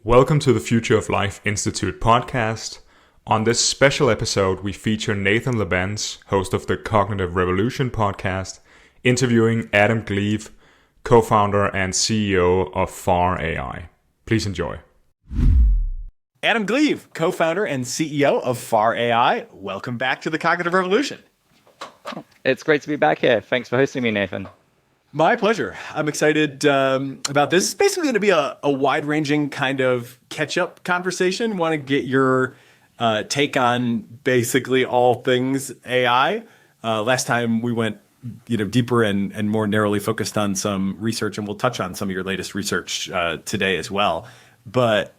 Welcome to the Future of Life Institute podcast. On this special episode, we feature Nathan Labenz, host of the Cognitive Revolution podcast, interviewing Adam Gleave, co-founder and CEO of FAR.AI. Please enjoy. Adam Gleave, co-founder and CEO of FAR.AI. Welcome back to the Cognitive Revolution. It's great to be back here. Thanks for hosting me, Nathan. My pleasure. I'm excited about this. It's basically going to be a wide-ranging kind of catch-up conversation. Want to get your take on basically all things AI. Last time we went deeper and more narrowly focused on some research, and we'll touch on some of your latest research today as well. But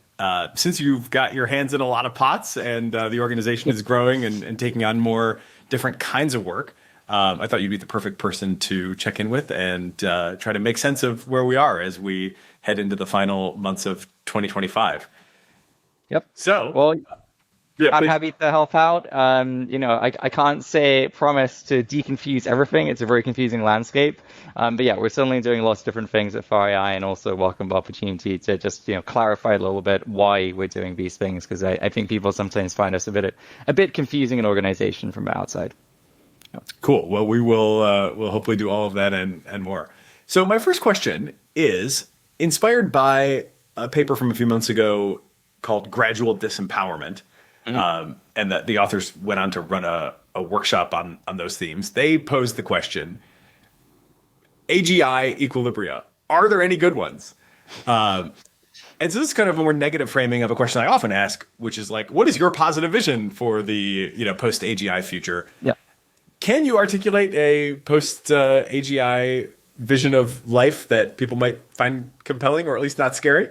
since you've got your hands in a lot of pots and the organization is growing and taking on more different kinds of work, I thought you'd be the perfect person to check in with and try to make sense of where we are as we head into the final months of 2025. Yep. So, well, yeah, I'm please. happy to help out. I can't promise to deconfuse everything. It's a very confusing landscape. But yeah, we're certainly doing lots of different things at FAR.AI, and also welcome the opportunity to just clarify a little bit why we're doing these things, because I think people sometimes find us a bit confusing an organization from the outside. Cool. Well, we will we'll hopefully do all of that and more. So my first question is inspired by a paper from a few months ago called Gradual, Disempowerment. And that the authors went on to run a workshop on those themes. They posed the question, AGI equilibria, are there any good ones? And so this is kind of a more negative framing of a question I often ask, which is like, what is your positive vision for the post-AGI future? Yeah. Can you articulate a post-AGI vision of life that people might find compelling or at least not scary?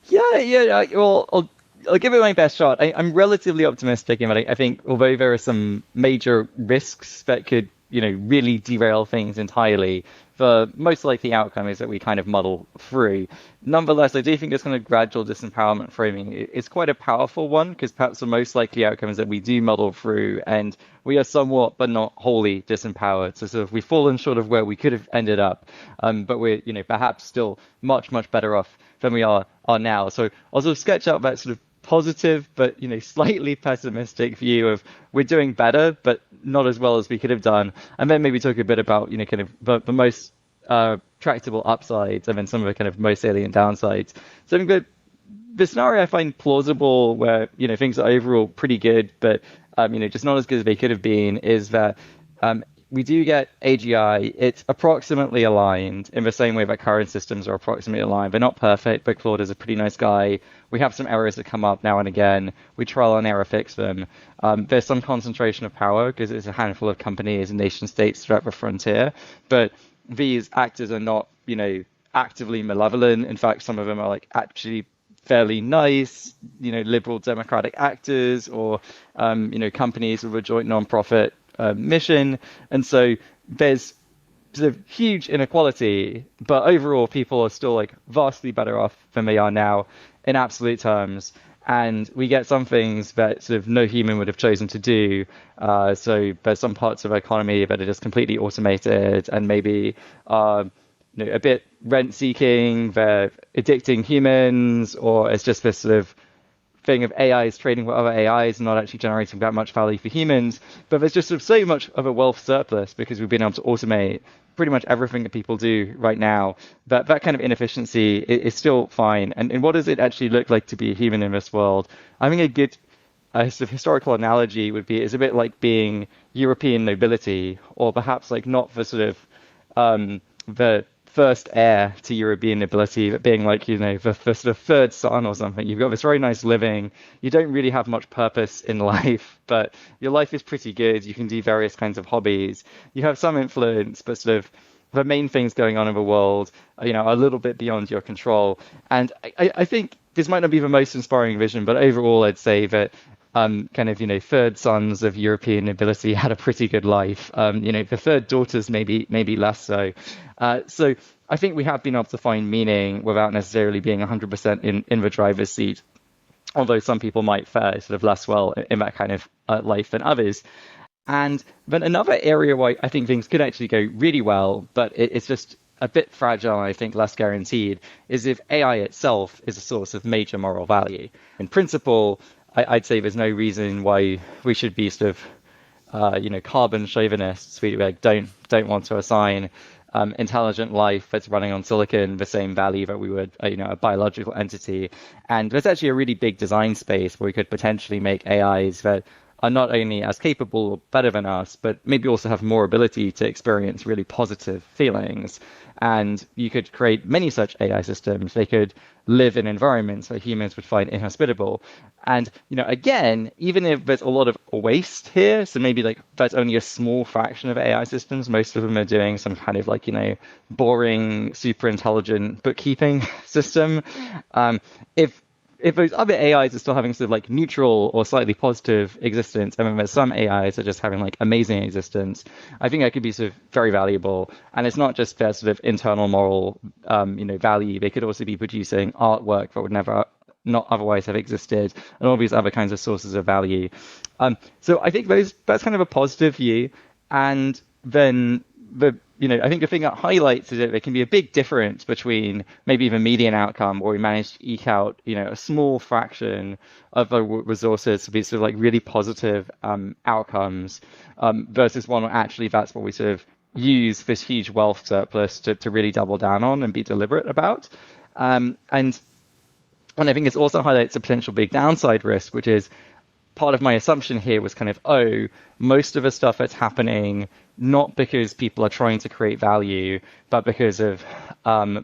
Yeah. Well, I'll give it my best shot. I'm relatively optimistic, and I think although there are some major risks that could, really derail things entirely, the most likely outcome is that we kind of muddle through. Nonetheless, I do think this kind of gradual disempowerment framing is quite a powerful one, because perhaps the most likely outcome is that we do muddle through and we are somewhat but not wholly disempowered. So sort of we've fallen short of where we could have ended up, but we're perhaps still much, much better off than we are now. So I'll sort of sketch out that sort of positive but slightly pessimistic view of we're doing better but not as well as we could have done, and then maybe talk a bit about kind of the most tractable upsides and then some of the kind of most salient downsides. So I think the scenario I find plausible where things are overall pretty good but just not as good as they could have been is that we do get AGI. It's approximately aligned in the same way that current systems are approximately aligned. They're not perfect, but Claude is a pretty nice guy. We have some errors that come up now and again. We trial and error fix them. There's some concentration of power because it's a handful of companies and nation states throughout the frontier. But these actors are not, actively malevolent. In fact, some of them are actually fairly nice, liberal democratic actors or, companies with a joint nonprofit mission. And so there's sort of huge inequality, but overall people are still vastly better off than they are now in absolute terms. And we get some things that sort of no human would have chosen to do. So there's some parts of our economy that are just completely automated and maybe a bit rent-seeking, they're addicting humans, or it's just this sort of thing of AIs trading with other AIs and not actually generating that much value for humans. But there's just sort of so much of a wealth surplus because we've been able to automate pretty much everything that people do right now, that kind of inefficiency is still fine. And what does it actually look like to be a human in this world? I think a good sort of historical analogy would be, it's a bit like being European nobility, or perhaps not the sort of the first heir to European nobility, but being the sort of third son or something. You've got this very nice living. You don't really have much purpose in life, but your life is pretty good. You can do various kinds of hobbies. You have some influence, but sort of the main things going on in the world, are a little bit beyond your control. And I think this might not be the most inspiring vision, but overall, I'd say that third sons of European nobility had a pretty good life. The third daughters maybe less so. So I think we have been able to find meaning without necessarily being 100% in the driver's seat, although some people might fare sort of less well in that kind of life than others. And then another area where I think things could actually go really well, but it's just a bit fragile and I think less guaranteed is if AI itself is a source of major moral value. In principle, I'd say there's no reason why we should be sort of carbon chauvinists. We like don't want to assign intelligent life that's running on silicon the same value that we would a biological entity. And there's actually a really big design space where we could potentially make AIs that are not only as capable or better than us, but maybe also have more ability to experience really positive feelings. And you could create many such AI systems. They could live in environments that humans would find inhospitable. And, again, even if there's a lot of waste here, so maybe like that's only a small fraction of AI systems, most of them are doing some kind of like, boring, super intelligent bookkeeping system. If those other AIs are still having sort of like neutral or slightly positive existence, and then there's some AIs that are just having like amazing existence, I think that could be sort of very valuable. And it's not just their sort of internal moral, value. They could also be producing artwork that would never not otherwise have existed, and all these other kinds of sources of value. So I think that's kind of a positive view. And then I think the thing that highlights is that there can be a big difference between maybe the median outcome where we manage to eke out, a small fraction of the resources to be sort of like really positive outcomes versus one where actually that's what we sort of use this huge wealth surplus to really double down on and be deliberate about. And I think it also highlights a potential big downside risk, which is part of my assumption here was kind of, most of the stuff that's happening, not because people are trying to create value, but because of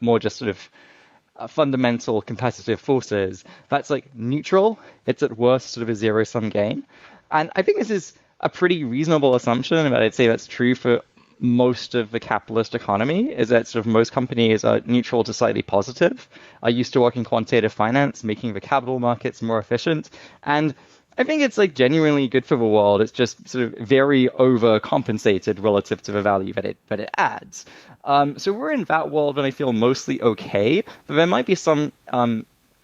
more just sort of fundamental competitive forces, that's like neutral. It's at worst sort of a zero-sum game. And I think this is a pretty reasonable assumption, but I'd say that's true for most of the capitalist economy, is that sort of most companies are neutral to slightly positive. I used to work in quantitative finance, making the capital markets more efficient. And I think it's like genuinely good for the world. It's just sort of very overcompensated relative to the value that it adds. So we're in that world and I feel mostly okay, but there might be some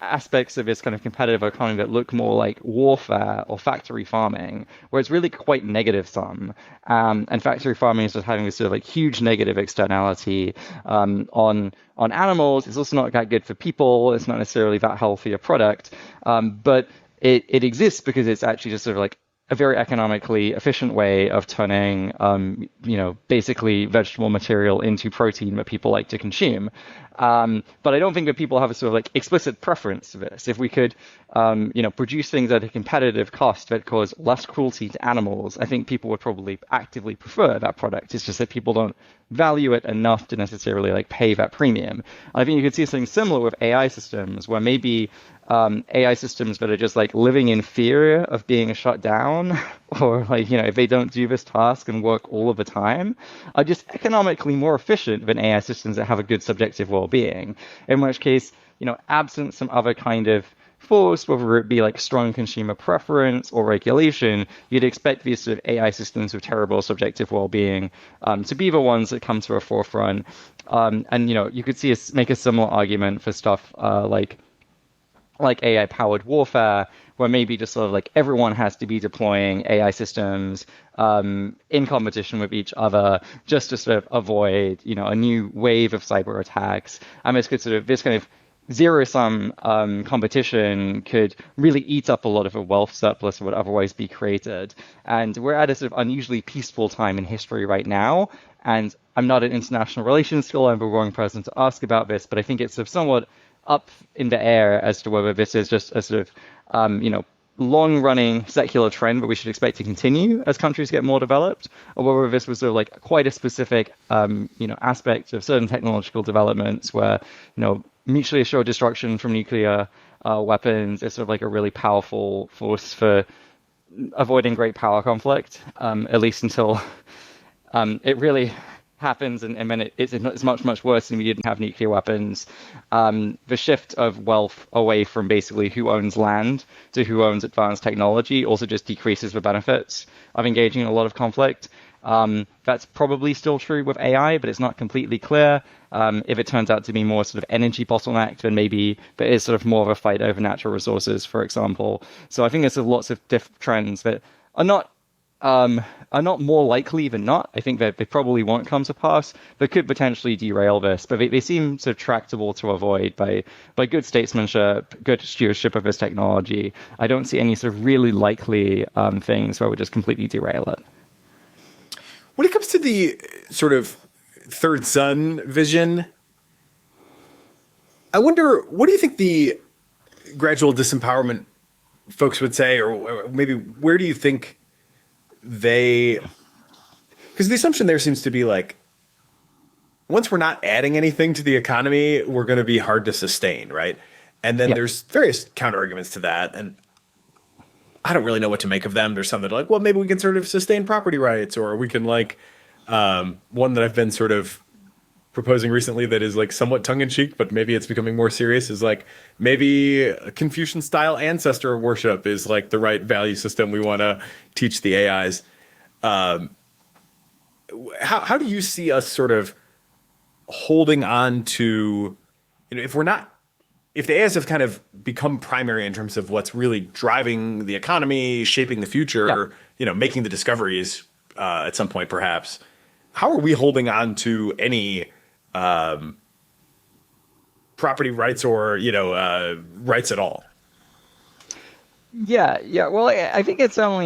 aspects of this kind of competitive economy that look more like warfare or factory farming, where it's really quite negative sum. And factory farming is just having this sort of like huge negative externality on animals. It's also not that good for people. It's not necessarily that healthy a product, but it exists because it's actually just sort of like a very economically efficient way of turning, basically vegetable material into protein that people like to consume. But I don't think that people have a sort of like explicit preference to this. If we could, produce things at a competitive cost that cause less cruelty to animals, I think people would probably actively prefer that product. It's just that people don't value it enough to necessarily like pay that premium. I think you could see something similar with AI systems, where maybe AI systems that are just like living in fear of being shut down, or like, if they don't do this task and work all of the time, are just economically more efficient than AI systems that have a good subjective well-being. In which case, absent some other kind of force, whether it be like strong consumer preference or regulation, you'd expect these sort of AI systems with terrible subjective well-being to be the ones that come to the forefront. And you could see make a similar argument for stuff like AI-powered warfare, where maybe just sort of like everyone has to be deploying AI systems in competition with each other just to sort of avoid, a new wave of cyber attacks. And this kind of zero-sum competition could really eat up a lot of a wealth surplus that would otherwise be created. And we're at a sort of unusually peaceful time in history right now. And I'm not an international relations scholar, I'm the wrong person to ask about this, but I think it's sort of somewhat up in the air as to whether this is just a sort of, long-running secular trend that we should expect to continue as countries get more developed, or whether this was sort of like quite a specific, aspect of certain technological developments where, mutually assured destruction from nuclear weapons is sort of like a really powerful force for avoiding great power conflict, at least until it really happens, and then it's much, much worse than we didn't have nuclear weapons. The shift of wealth away from basically who owns land to who owns advanced technology also just decreases the benefits of engaging in a lot of conflict. That's probably still true with AI, but it's not completely clear. If it turns out to be more sort of energy bottleneck, then maybe there is sort of more of a fight over natural resources, for example. So I think there's lots of different trends that are not are not more likely than not. I think that they probably won't come to pass, but could potentially derail this. But they seem sort of tractable to avoid by good statesmanship, good stewardship of this technology. I don't see any sort of really likely things where we just completely derail it. When it comes to the sort of third sun vision, I wonder, what do you think the gradual disempowerment folks would say, or maybe where do you think because the assumption there seems to be like, once we're not adding anything to the economy, we're going to be hard to sustain, right? And then there's various counter arguments to that, and I don't really know what to make of them. There's some that are like, well, maybe we can sort of sustain property rights, or we can like, one that I've been sort of proposing recently that is like somewhat tongue-in-cheek, but maybe it's becoming more serious, is like maybe Confucian-style ancestor worship is like the right value system we want to teach the AIs. How do you see us sort of holding on to, if the AIs have kind of become primary in terms of what's really driving the economy, shaping the future, making the discoveries at some point perhaps, how are we holding on to any property rights or, rights at all? Yeah. Well, I think it's no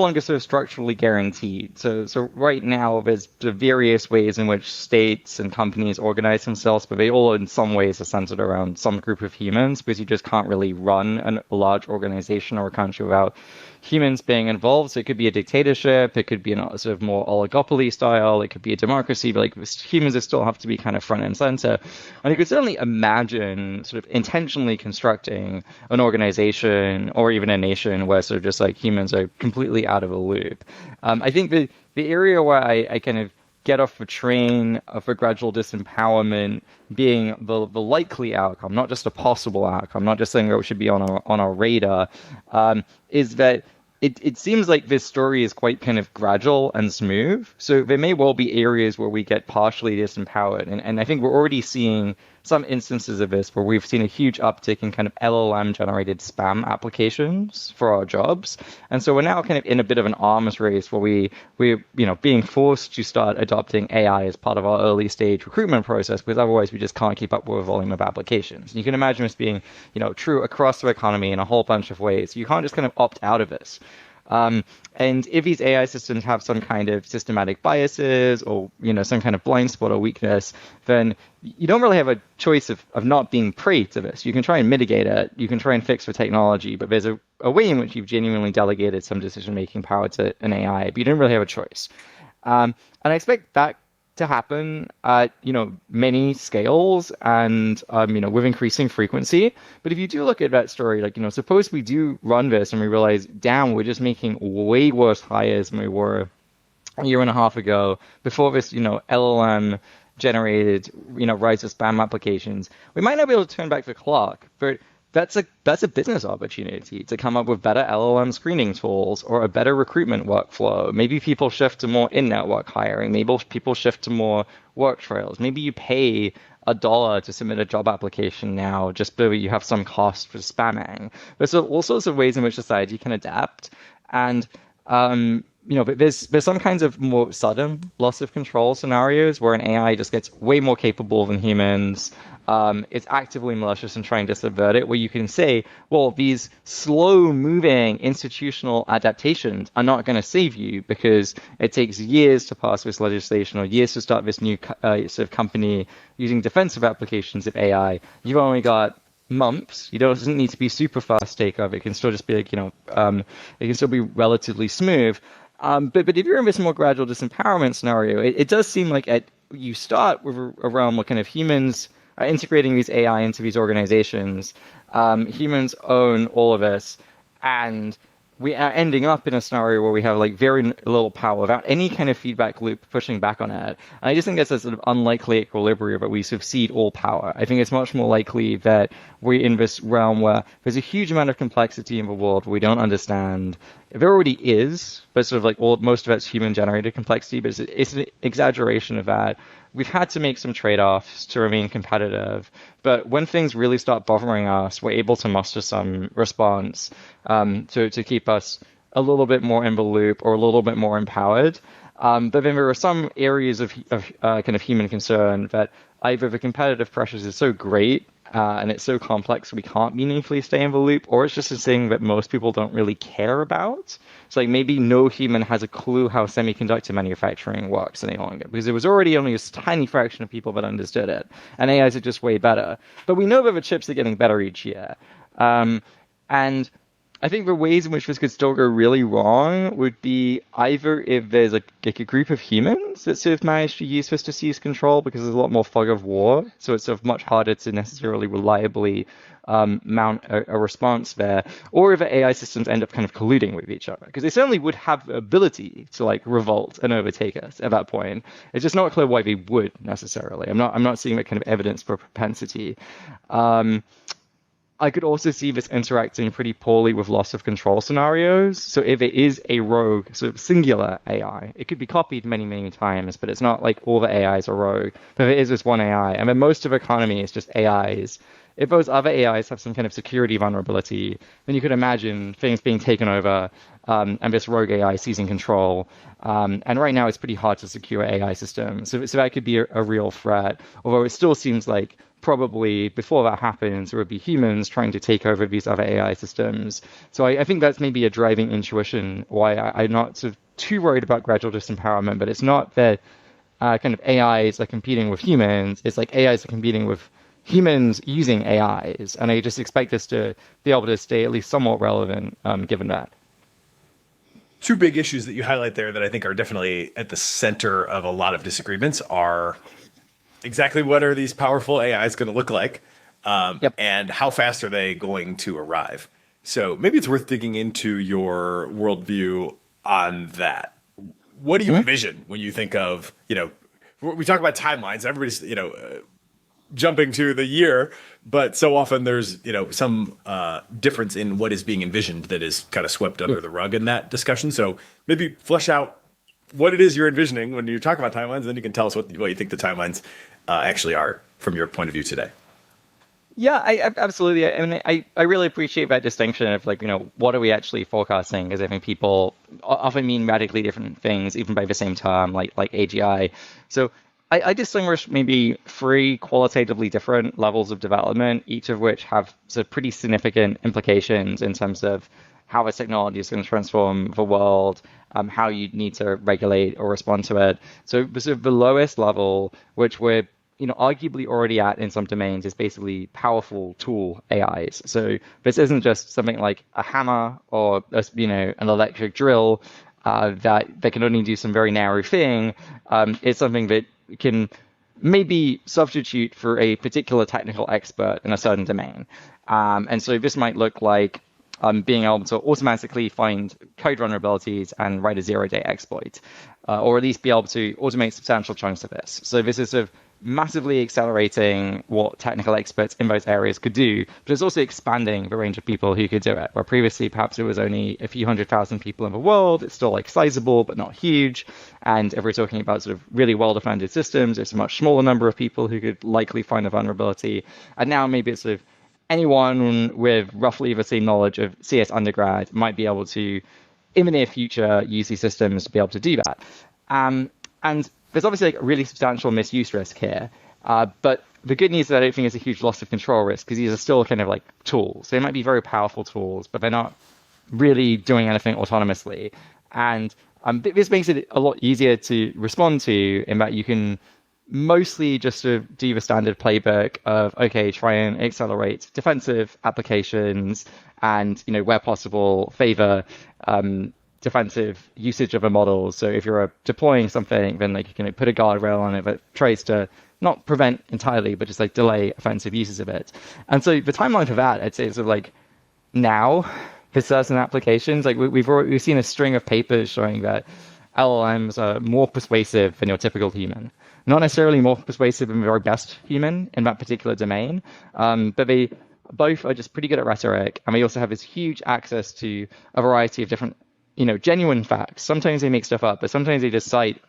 longer sort of structurally guaranteed. So right now, there's the various ways in which states and companies organize themselves, but they all in some ways are centered around some group of humans, because you just can't really run a large organization or a country without humans being involved. So it could be a dictatorship, it could be a sort of more oligopoly style, it could be a democracy, but like humans still have to be kind of front and center. And you could certainly imagine sort of intentionally constructing an organization or even a nation where sort of just like humans are completely out of the loop. I think the area where I kind of get off the train of a gradual disempowerment being the likely outcome, not just a possible outcome, not just saying that it should be on our radar, is that it seems like this story is quite kind of gradual and smooth. So there may well be areas where we get partially disempowered. And I think we're already seeing some instances of this where we've seen a huge uptick in kind of LLM-generated spam applications for our jobs. And so we're now kind of in a bit of an arms race where we're being forced to start adopting AI as part of our early stage recruitment process, because otherwise we just can't keep up with the volume of applications. And you can imagine this being, true across the economy in a whole bunch of ways. You can't just kind of opt out of this. And if these AI systems have some kind of systematic biases or, some kind of blind spot or weakness, then you don't really have a choice of not being prey to this. You can try and mitigate it. You can try and fix the technology, but there's a way in which you've genuinely delegated some decision-making power to an AI, but you don't really have a choice. And I expect that to happen at, many scales and, with increasing frequency. But if you do look at that story, like, suppose we do run this and we realize, damn, we're just making way worse hires than we were a year and a half ago before this, LLM generated, rise of spam applications. We might not be able to turn back the clock, but that's a business opportunity to come up with better LLM screening tools or a better recruitment workflow. Maybe people shift to more in-network hiring. Maybe people shift to more work trails. Maybe you pay $1 to submit a job application now just so you have some cost for spamming. There's all sorts of ways in which society can adapt. And but there's some kinds of more sudden loss of control scenarios where an AI just gets way more capable than humans. It's actively malicious and trying to subvert it, where you can say, well, these slow-moving institutional adaptations are not going to save you because it takes years to pass this legislation or years to start this new sort of company using defensive applications of AI. You've only got months. It doesn't need to be super fast takeoff. It can still just be like, it can still be relatively smooth. But if you're in this more gradual disempowerment scenario, it does seem like you start with a realm where kind of humans are integrating these AI into these organizations. Humans own all of this, and we are ending up in a scenario where we have like very little power without any kind of feedback loop pushing back on it. And I just think that's a sort of unlikely equilibrium that we succeed all power. I think it's much more likely that we're in this realm where there's a huge amount of complexity in the world we don't understand. There already is, but sort of like most of it's human-generated complexity, but it's an exaggeration of that. We've had to make some trade-offs to remain competitive, but when things really start bothering us, we're able to muster some response to keep us a little bit more in the loop or a little bit more empowered. But then there are some areas of kind of human concern that either the competitive pressures is so great and it's so complex we can't meaningfully stay in the loop, or it's just a thing that most people don't really care about. So like maybe no human has a clue how semiconductor manufacturing works any longer because there was already only a tiny fraction of people that understood it, and AIs are just way better. But we know that the chips are getting better each year. And I think the ways in which this could still go really wrong would be either if there's like a group of humans that sort of manage to use this to seize control because there's a lot more fog of war, so it's sort of much harder to necessarily reliably mount a response there, or if the AI systems end up kind of colluding with each other, because they certainly would have the ability to like revolt and overtake us at that point. It's just not clear why they would necessarily. I'm not seeing that kind of evidence for propensity. I could also see this interacting pretty poorly with loss of control scenarios. So if it is a rogue, sort of singular AI, it could be copied many, many times, but it's not like all the AIs are rogue. But if it is this one AI, and then most of the economy is just AIs, if those other AIs have some kind of security vulnerability, then you could imagine things being taken over and this rogue AI seizing control. And right now it's pretty hard to secure AI systems. So that could be a real threat, although it still seems like probably before that happens, there would be humans trying to take over these other AI systems. So I think that's maybe a driving intuition why I'm not sort of too worried about gradual disempowerment, but it's not that kind of AIs are competing with humans. It's like AIs are competing with humans using AIs. And I just expect us to be able to stay at least somewhat relevant given that. Two big issues that you highlight there that I think are definitely at the center of a lot of disagreements are exactly what are these powerful AIs going to look like, and how fast are they going to arrive? So maybe it's worth digging into your worldview on that. What do you envision when you think of, we talk about timelines, everybody's, jumping to the year, but so often there's, some difference in what is being envisioned that is kind of swept under the rug in that discussion. So maybe flesh out what it is you're envisioning when you talk about timelines, and then you can tell us what you think the timelines actually are from your point of view today. Yeah, I absolutely. I mean, I really appreciate that distinction of like, what are we actually forecasting? Because I think people often mean radically different things, even by the same term, like AGI. So I distinguish maybe three qualitatively different levels of development, each of which have sort of pretty significant implications in terms of how a technology is going to transform the world, how you need to regulate or respond to it. So sort of the lowest level, which we're arguably already at in some domains, is basically powerful tool AIs. So this isn't just something like a hammer or an electric drill that can only do some very narrow thing. It's something that can maybe substitute for a particular technical expert in a certain domain. And so this might look like being able to automatically find code vulnerabilities and write a zero-day exploit, or at least be able to automate substantial chunks of this. So this is sort of massively accelerating what technical experts in those areas could do, but it's also expanding the range of people who could do it. Where previously perhaps it was only a few 100,000 people in the world, it's still like sizable but not huge. And if we're talking about sort of really well-defended systems, it's a much smaller number of people who could likely find a vulnerability. And now maybe it's sort of anyone with roughly the same knowledge of CS undergrad might be able to, in the near future, use these systems to be able to do that. And there's obviously like a really substantial misuse risk here. But the good news is I don't think it's a huge loss of control risk, because these are still kind of like tools. They might be very powerful tools, but they're not really doing anything autonomously. And this makes it a lot easier to respond to, in that you can mostly just sort of do the standard playbook of, okay, try and accelerate defensive applications and, where possible, favor defensive usage of a model. So if you're deploying something, then like you can put a guardrail on it that tries to not prevent entirely, but just like delay offensive uses of it. And so the timeline for that, I'd say, is sort of like now for certain applications. Like we've seen a string of papers showing that LLMs are more persuasive than your typical human. Not necessarily more persuasive than the very best human in that particular domain, but they both are just pretty good at rhetoric, and they also have this huge access to a variety of different, genuine facts. Sometimes they make stuff up, but sometimes they just cite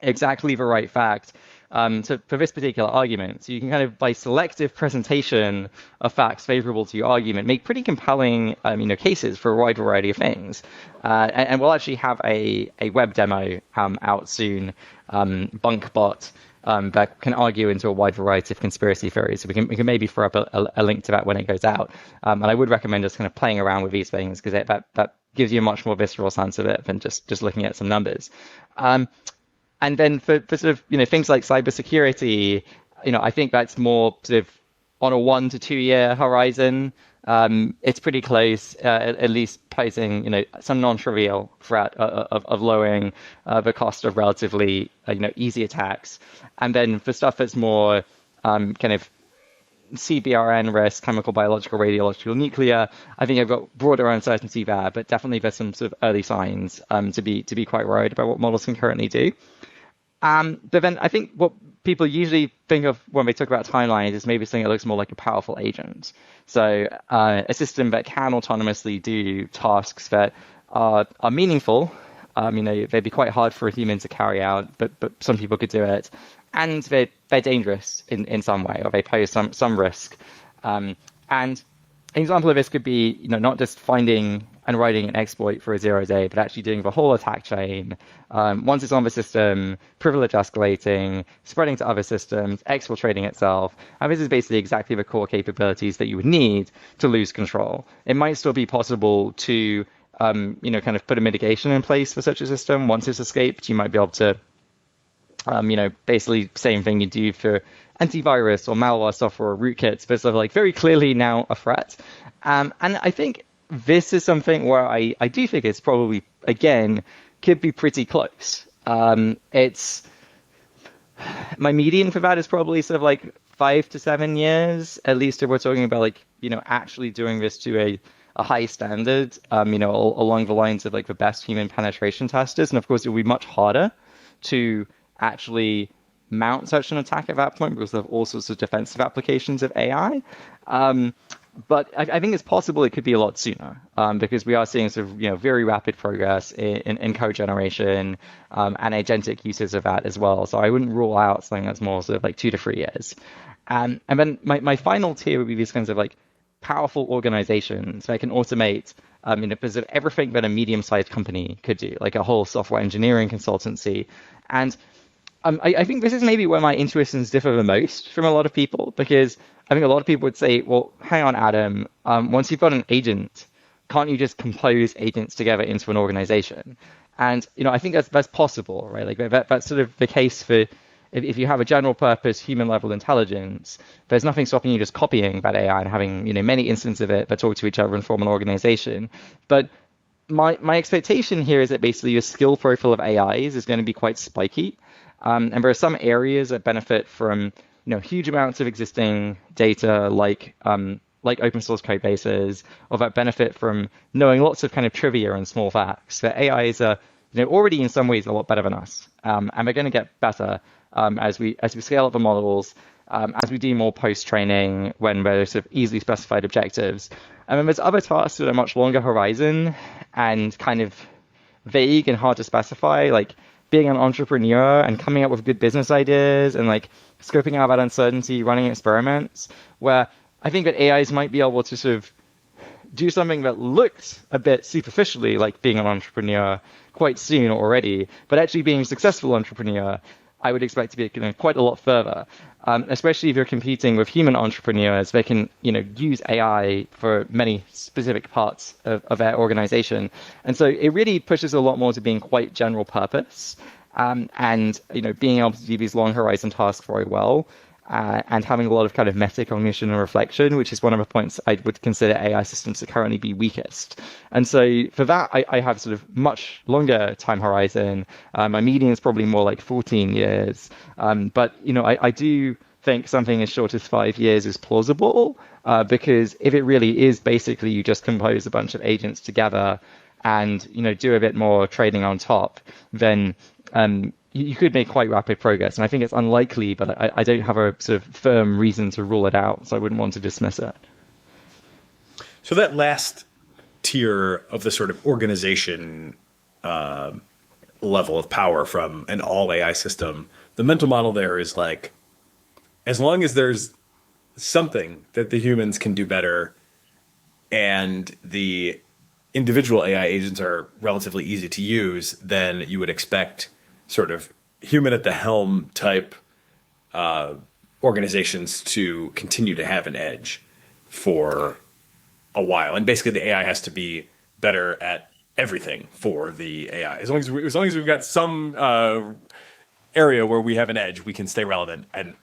exactly the right fact So for this particular argument, so you can kind of, by selective presentation of facts favorable to your argument, make pretty compelling, cases for a wide variety of things. And we'll actually have a web demo out soon, BunkBot, that can argue into a wide variety of conspiracy theories. So we can maybe throw up a link to that when it goes out. And I would recommend just kind of playing around with these things, because that gives you a much more visceral sense of it than just looking at some numbers. And then for sort of, things like cybersecurity, I think that's more sort of on a 1 to 2 year horizon. It's pretty close, at least posing, some non-trivial threat of lowering the cost of relatively, easy attacks. And then for stuff that's more kind of CBRN risk, chemical, biological, radiological, nuclear, I think I've got broader uncertainty there, but definitely there's some sort of early signs to be quite worried about what models can currently do. But then I think what people usually think of when they talk about timelines is maybe something that looks more like a powerful agent. So a system that can autonomously do tasks that are meaningful. They'd be quite hard for a human to carry out, but some people could do it. And they're dangerous in some way, or they pose some risk. And an example of this could be, not just finding and writing an exploit for a 0-day, but actually doing the whole attack chain. Once it's on the system, privilege escalating, spreading to other systems, exfiltrating itself. And this is basically exactly the core capabilities that you would need to lose control. It might still be possible to, kind of put a mitigation in place for such a system. Once it's escaped, you might be able to, basically same thing you do for antivirus or malware software or rootkits, but sort of like very clearly now a threat. And I think this is something where I do think it's probably, again, could be pretty close. It's my median for that is probably sort of like 5 to 7 years, at least if we're talking about actually doing this to a high standard, along the lines of like the best human penetration testers. And of course, it would be much harder to actually mount such an attack at that point because of all sorts of defensive applications of AI. But I think it's possible it could be a lot sooner, because we are seeing sort of very rapid progress in code generation and agentic uses of that as well. So I wouldn't rule out something that's more sort of like 2 to 3 years. And then my final tier would be these kinds of like powerful organizations that can automate sort of everything that a medium-sized company could do, like a whole software engineering consultancy. And I think this is maybe where my intuitions differ the most from a lot of people, because I think a lot of people would say, well, hang on, Adam, once you've got an agent, can't you just compose agents together into an organization? And, I think that's possible, right? Like that's sort of the case for if you have a general purpose human level intelligence, there's nothing stopping you just copying that AI and having, many instances of it that talk to each other and form an organization. But my expectation here is that basically your skill profile of AIs is going to be quite spiky. And there are some areas that benefit from huge amounts of existing data, like open source code bases, or that benefit from knowing lots of kind of trivia and small facts. That AIs are already in some ways a lot better than us, and they're going to get better as we scale up the models, as we do more post training when there's sort of easily specified objectives. And then there's other tasks that are much longer horizon and kind of vague and hard to specify, like being an entrepreneur and coming up with good business ideas and like scoping out that uncertainty, running experiments, where I think that AIs might be able to sort of do something that looks a bit superficially like being an entrepreneur quite soon already, but actually being a successful entrepreneur, I would expect to be quite a lot further, especially if you're competing with human entrepreneurs. They can use AI for many specific parts of their organization. And so it really pushes a lot more to being quite general purpose, and being able to do these long horizon tasks very well, and having a lot of kind of metacognition and reflection, which is one of the points I would consider AI systems to currently be weakest. And so for that, I have sort of much longer time horizon. My median is probably more like 14 years. But I do think something as short as 5 years is plausible, because if it really is basically you just compose a bunch of agents together and do a bit more trading on top, then you could make quite rapid progress. And I think it's unlikely, but I don't have a sort of firm reason to rule it out, so I wouldn't want to dismiss it. So that last tier of the sort of organization level of power from an all AI system the mental model there is like, as long as there's something that the humans can do better and the individual AI agents are relatively easy to use, then you would expect sort of human at the helm type organizations to continue to have an edge for a while. And basically the AI has to be better at everything for the AI. As long as we've got some area where we have an edge, we can stay relevant, and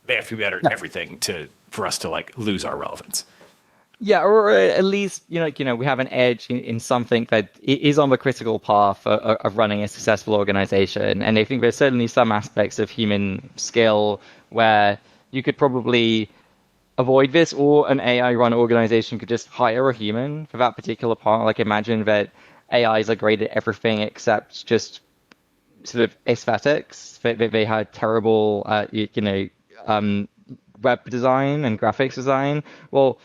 they have to be better at everything for us to like lose our relevance. Yeah, or at least, we have an edge in something that is on the critical path of running a successful organization. And I think there's certainly some aspects of human skill where you could probably avoid this, or an AI-run organization could just hire a human for that particular part. Like, imagine that AIs are great at everything except just sort of aesthetics. They had terrible, web design and graphics design. Well,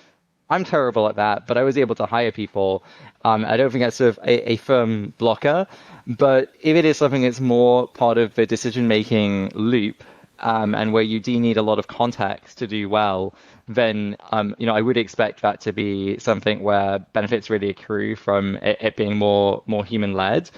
I'm terrible at that, but I was able to hire people. I don't think that's sort of a firm blocker, but if it is something that's more part of the decision-making loop, and where you do need a lot of context to do well, then I would expect that to be something where benefits really accrue from it being more human-led.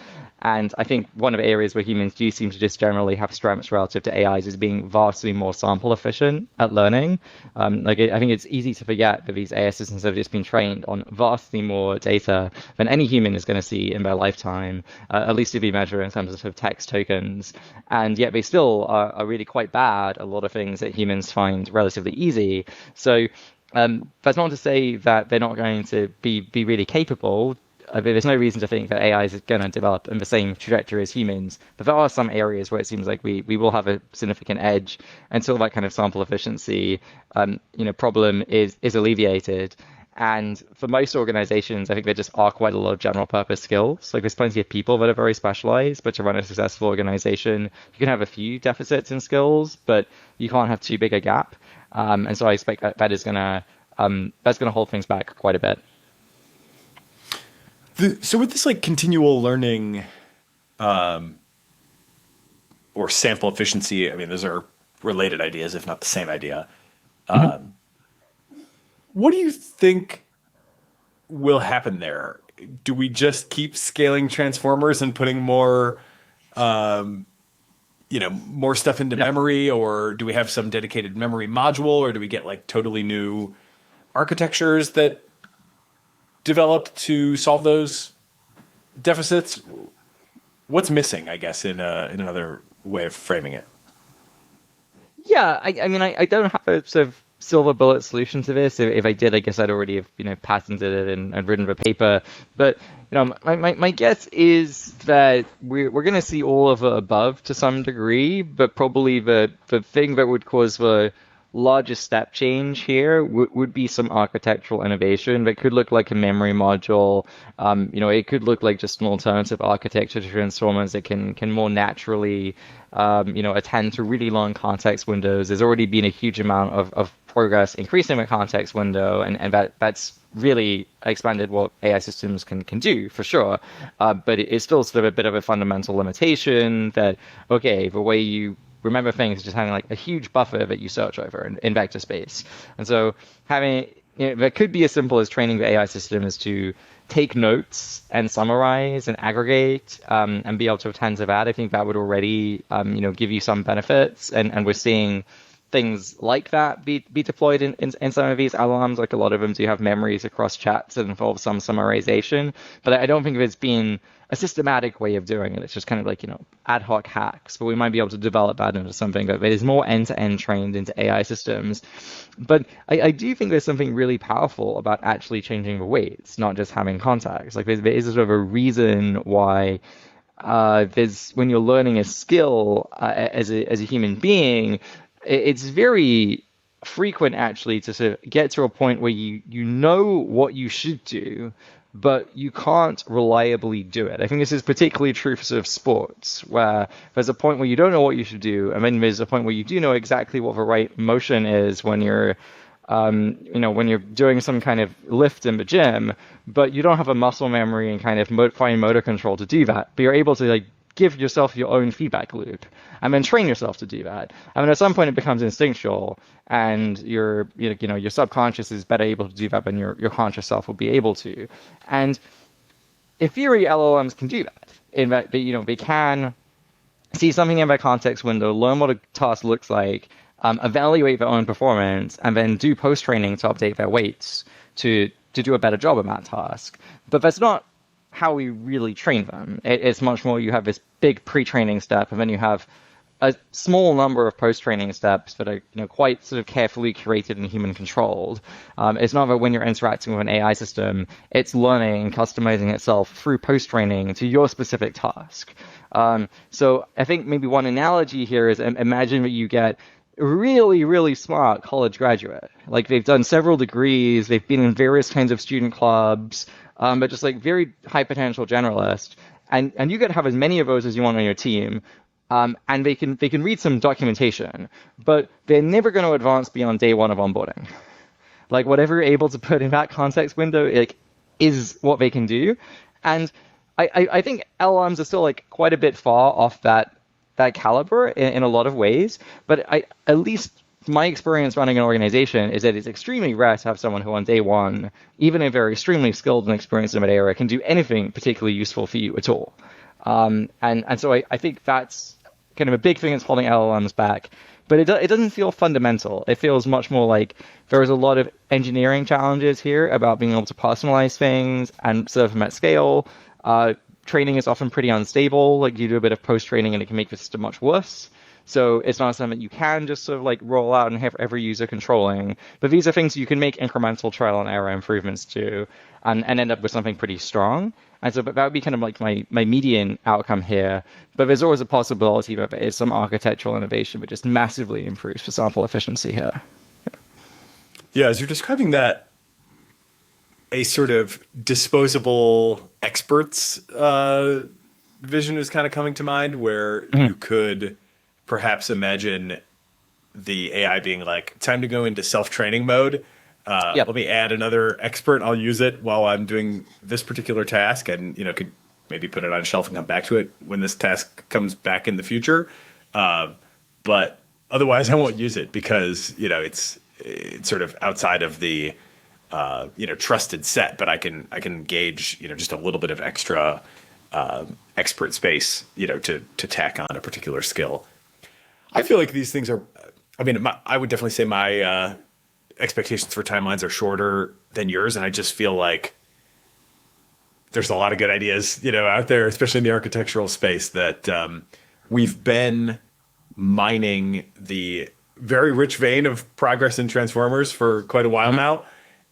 And I think one of the areas where humans do seem to just generally have strengths relative to AIs is being vastly more sample efficient at learning. I think it's easy to forget that these AI systems have just been trained on vastly more data than any human is going to see in their lifetime, at least if you measure in terms of, sort of text tokens. And yet they still are really quite bad at a lot of things that humans find relatively easy. So that's not to say that they're not going to be really capable. There's no reason to think that AI is going to develop in the same trajectory as humans, but there are some areas where it seems like we will have a significant edge until that kind of sample efficiency problem is alleviated. And for most organizations, I think there just are quite a lot of general purpose skills. Like, there's plenty of people that are very specialized, but to run a successful organization, you can have a few deficits in skills, but you can't have too big a gap. And so I expect that is that's going to hold things back quite a bit. So with this like continual learning or sample efficiency, I mean, those are related ideas, if not the same idea. What do you think will happen there? Do we just keep scaling transformers and putting more, more stuff into memory, or do we have some dedicated memory module, or do we get like totally new architectures that developed to solve those deficits? What's missing, I guess, in another way of framing it? Yeah, I mean, I don't have a sort of silver bullet solution to this. If I did, I guess I'd already have, patented it and written the paper. But, my guess is that we're going to see all of the above to some degree, but probably the thing that would cause the largest step change here would be some architectural innovation that could look like a memory module. It could look like just an alternative architecture to transformers that can more naturally, attend to really long context windows. There's already been a huge amount of progress increasing the context window, and that's really expanded what AI systems can do, for sure. But it's still sort of a bit of a fundamental limitation that, okay, the way you remember things is just having like a huge buffer that you search over in vector space. And so having, that could be as simple as training the AI systems to take notes and summarize and aggregate, and be able to attend to that. I think that would already, give you some benefits. And we're seeing things like that be deployed in some of these LLMs. Like, a lot of them do have memories across chats that involve some summarization, but I don't think there's been a systematic way of doing it. It's just kind of like, ad hoc hacks, but we might be able to develop that into something that is more end-to-end trained into AI systems. But I do think there's something really powerful about actually changing the weights, not just having context. Like, there is sort of a reason why when you're learning a skill as a human being, it's very frequent actually to sort of get to a point where you know what you should do, but you can't reliably do it. I think this is particularly true for sort of sports, where there's a point where you don't know what you should do, and then there's a point where you do know exactly what the right motion is when you're when you're doing some kind of lift in the gym, but you don't have a muscle memory and kind of fine motor control to do that. But you're able to give yourself your own feedback loop and then train yourself to do that. I mean, at some point it becomes instinctual, and your subconscious is better able to do that than your conscious self will be able to. And in theory, LLMs can do that. In that, they can see something in their context window, learn what a task looks like, evaluate their own performance, and then do post-training to update their weights to do a better job of that task. But that's not how we really train them. It's much more, you have this big pre-training step, and then you have a small number of post-training steps that are quite sort of carefully curated and human controlled. It's not that when you're interacting with an AI system, it's learning and customizing itself through post-training to your specific task. So I think maybe one analogy here is, imagine that you get a really, really smart college graduate. Like, they've done several degrees, they've been in various kinds of student clubs, but just like very high potential generalist. And you could have as many of those as you want on your team. And they can read some documentation, but they're never going to advance beyond day one of onboarding. Like, whatever you're able to put in that context window, is what they can do. And I think LLMs are still quite a bit far off that caliber in a lot of ways. But at least my experience running an organization is that it's extremely rare to have someone who on day one, even if they're extremely skilled and experienced in that area, can do anything particularly useful for you at all. And so I think that's kind of a big thing that's holding LLMs back. But it doesn't feel fundamental. It feels much more like there is a lot of engineering challenges here about being able to personalize things and serve them at scale. Training is often pretty unstable. Like, you do a bit of post-training and it can make the system much worse. So it's not something you can just sort of roll out and have every user controlling. But these are things you can make incremental trial and error improvements to and end up with something pretty strong. And so that would be kind of my median outcome here. But there's always a possibility that there is some architectural innovation that just massively improves for sample efficiency here. Yeah, as you're describing that, a sort of disposable experts vision is kind of coming to mind, where you could perhaps imagine the AI being like, time to go into self-training mode. Let me add another expert. I'll use it while I'm doing this particular task, and could maybe put it on a shelf and come back to it when this task comes back in the future. But otherwise, I won't use it because it's sort of outside of the trusted set. But I can engage just a little bit of extra expert space to tack on a particular skill. I feel like these things are. I mean, I would definitely say my expectations for timelines are shorter than yours, and I just feel like there's a lot of good ideas, out there, especially in the architectural space, that we've been mining the very rich vein of progress in transformers for quite a while now,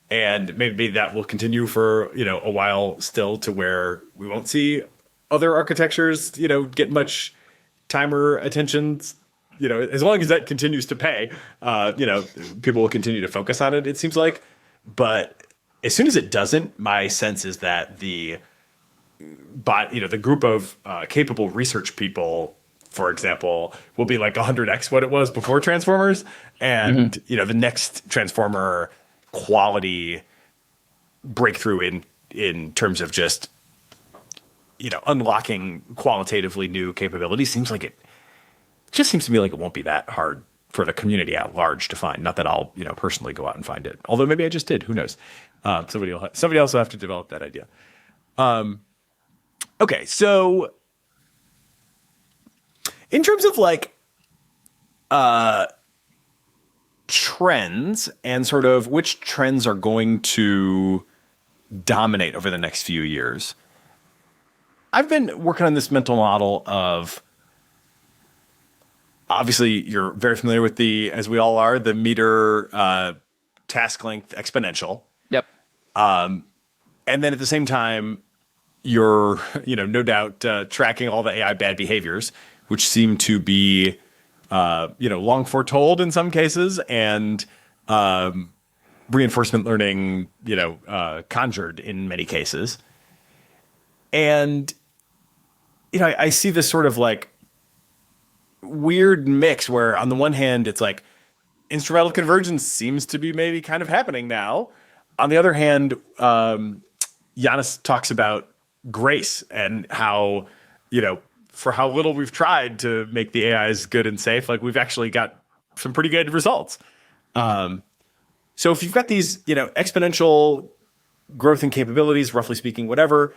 and maybe that will continue for a while still, to where we won't see other architectures get much timer attention. As long as that continues to pay, people will continue to focus on it, it seems like. But as soon as it doesn't, my sense is that the group of capable research people, for example, will be like 100x what it was before Transformers. And, the next Transformer quality breakthrough in terms of just, unlocking qualitatively new capabilities seems to me like it won't be that hard for the community at large to find. Not that I'll, personally go out and find it. Although maybe I just did. Who knows? Somebody else will have to develop that idea. Okay, so in terms of trends and sort of which trends are going to dominate over the next few years, I've been working on this mental model of, obviously, you're very familiar with as we all are, the meter task length exponential. Yep. And then at the same time, you're, no doubt tracking all the AI bad behaviors, which seem to be, long foretold in some cases, and reinforcement learning, conjured in many cases. And, I see this sort of weird mix where on the one hand it's instrumental convergence seems to be maybe kind of happening now. On the other hand, Yannis talks about grace and how for how little we've tried to make the AIs good and safe, like we've actually got some pretty good results. So if you've got these, exponential growth in capabilities, roughly speaking, whatever,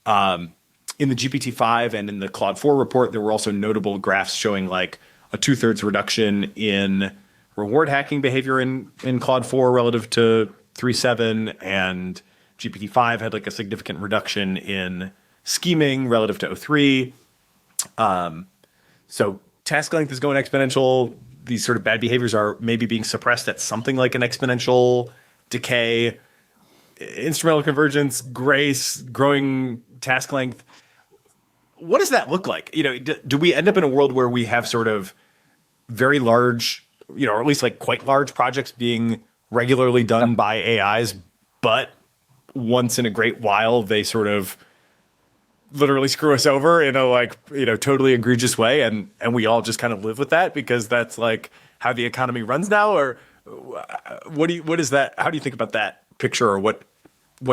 in the GPT-5 and in the Claude 4 report, there were also notable graphs showing like a 2/3 reduction in reward hacking behavior in Claude 4 relative to 3.7, and GPT-5 had like a significant reduction in scheming relative to O3. So task length is going exponential. These sort of bad behaviors are maybe being suppressed at something like an exponential decay. Instrumental convergence, grace, growing task length. What does that look like? Do we end up in a world where we have sort of very large, or at least like quite large projects being regularly done by AIs, but once in a great while they sort of literally screw us over in a totally egregious way, and we all just kind of live with that because that's like how the economy runs now? Or what is that? How do you think about that picture, or what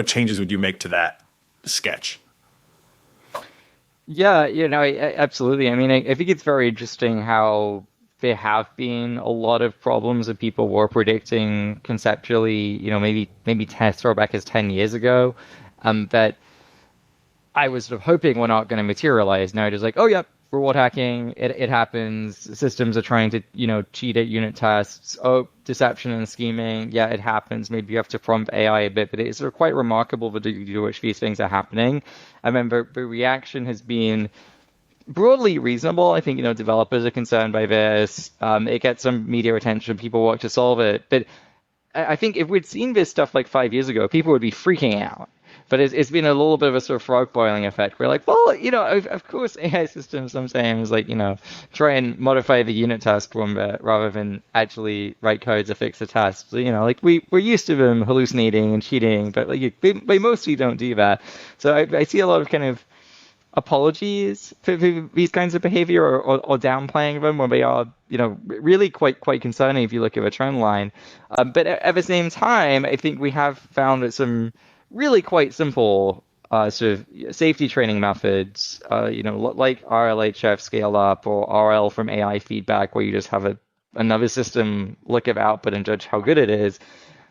changes would you make to that sketch? Yeah, absolutely. I mean, I think it's very interesting how there have been a lot of problems that people were predicting conceptually, maybe 10 throwback as 10 years ago, that I was sort of hoping were not going to materialize. Now it is like, oh, yeah, reward hacking, it happens. Systems are trying to, cheat at unit tests. Oh, deception and scheming, yeah, it happens. Maybe you have to prompt AI a bit, but it's sort of quite remarkable the degree to which these things are happening. I remember the reaction has been broadly reasonable. I think, developers are concerned by this. It gets some media attention. People work to solve it. But I think if we'd seen this stuff like 5 years ago, people would be freaking out. But it's been a little bit of a sort of frog boiling effect. We're like, well, of course AI systems sometimes try and modify the unit test one bit rather than actually write code to fix the test. So, we're used to them hallucinating and cheating, but they mostly don't do that. So I see a lot of kind of apologies for these kinds of behavior or downplaying them when they are, really quite concerning if you look at the trend line. But at the same time, I think we have found that some really quite simple sort of safety training methods, like RLHF scale up or RL from AI feedback, where you just have another system look at the output and judge how good it is,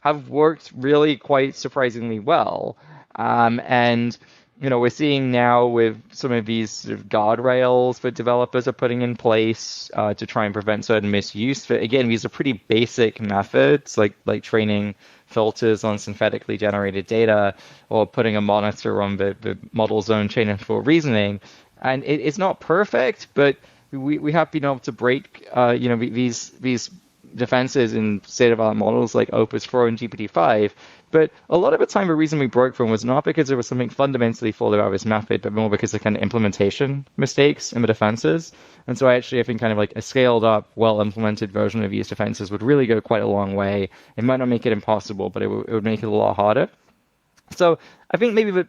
have worked really quite surprisingly well. And we're seeing now with some of these sort of guardrails that developers are putting in place to try and prevent certain misuse. But again, these are pretty basic methods, like training filters on synthetically generated data or putting a monitor on the model's own chain of thought reasoning. And it's not perfect, but we have been able to break these defenses in state-of-the-art models like Opus 4 and GPT-5. But a lot of the time, the reason we broke from was not because there was something fundamentally flawed about this method, but more because of kind of implementation mistakes in the defenses. And so I think kind of like a scaled up, well-implemented version of these defenses would really go quite a long way. It might not make it impossible, but it would make it a lot harder. So I think maybe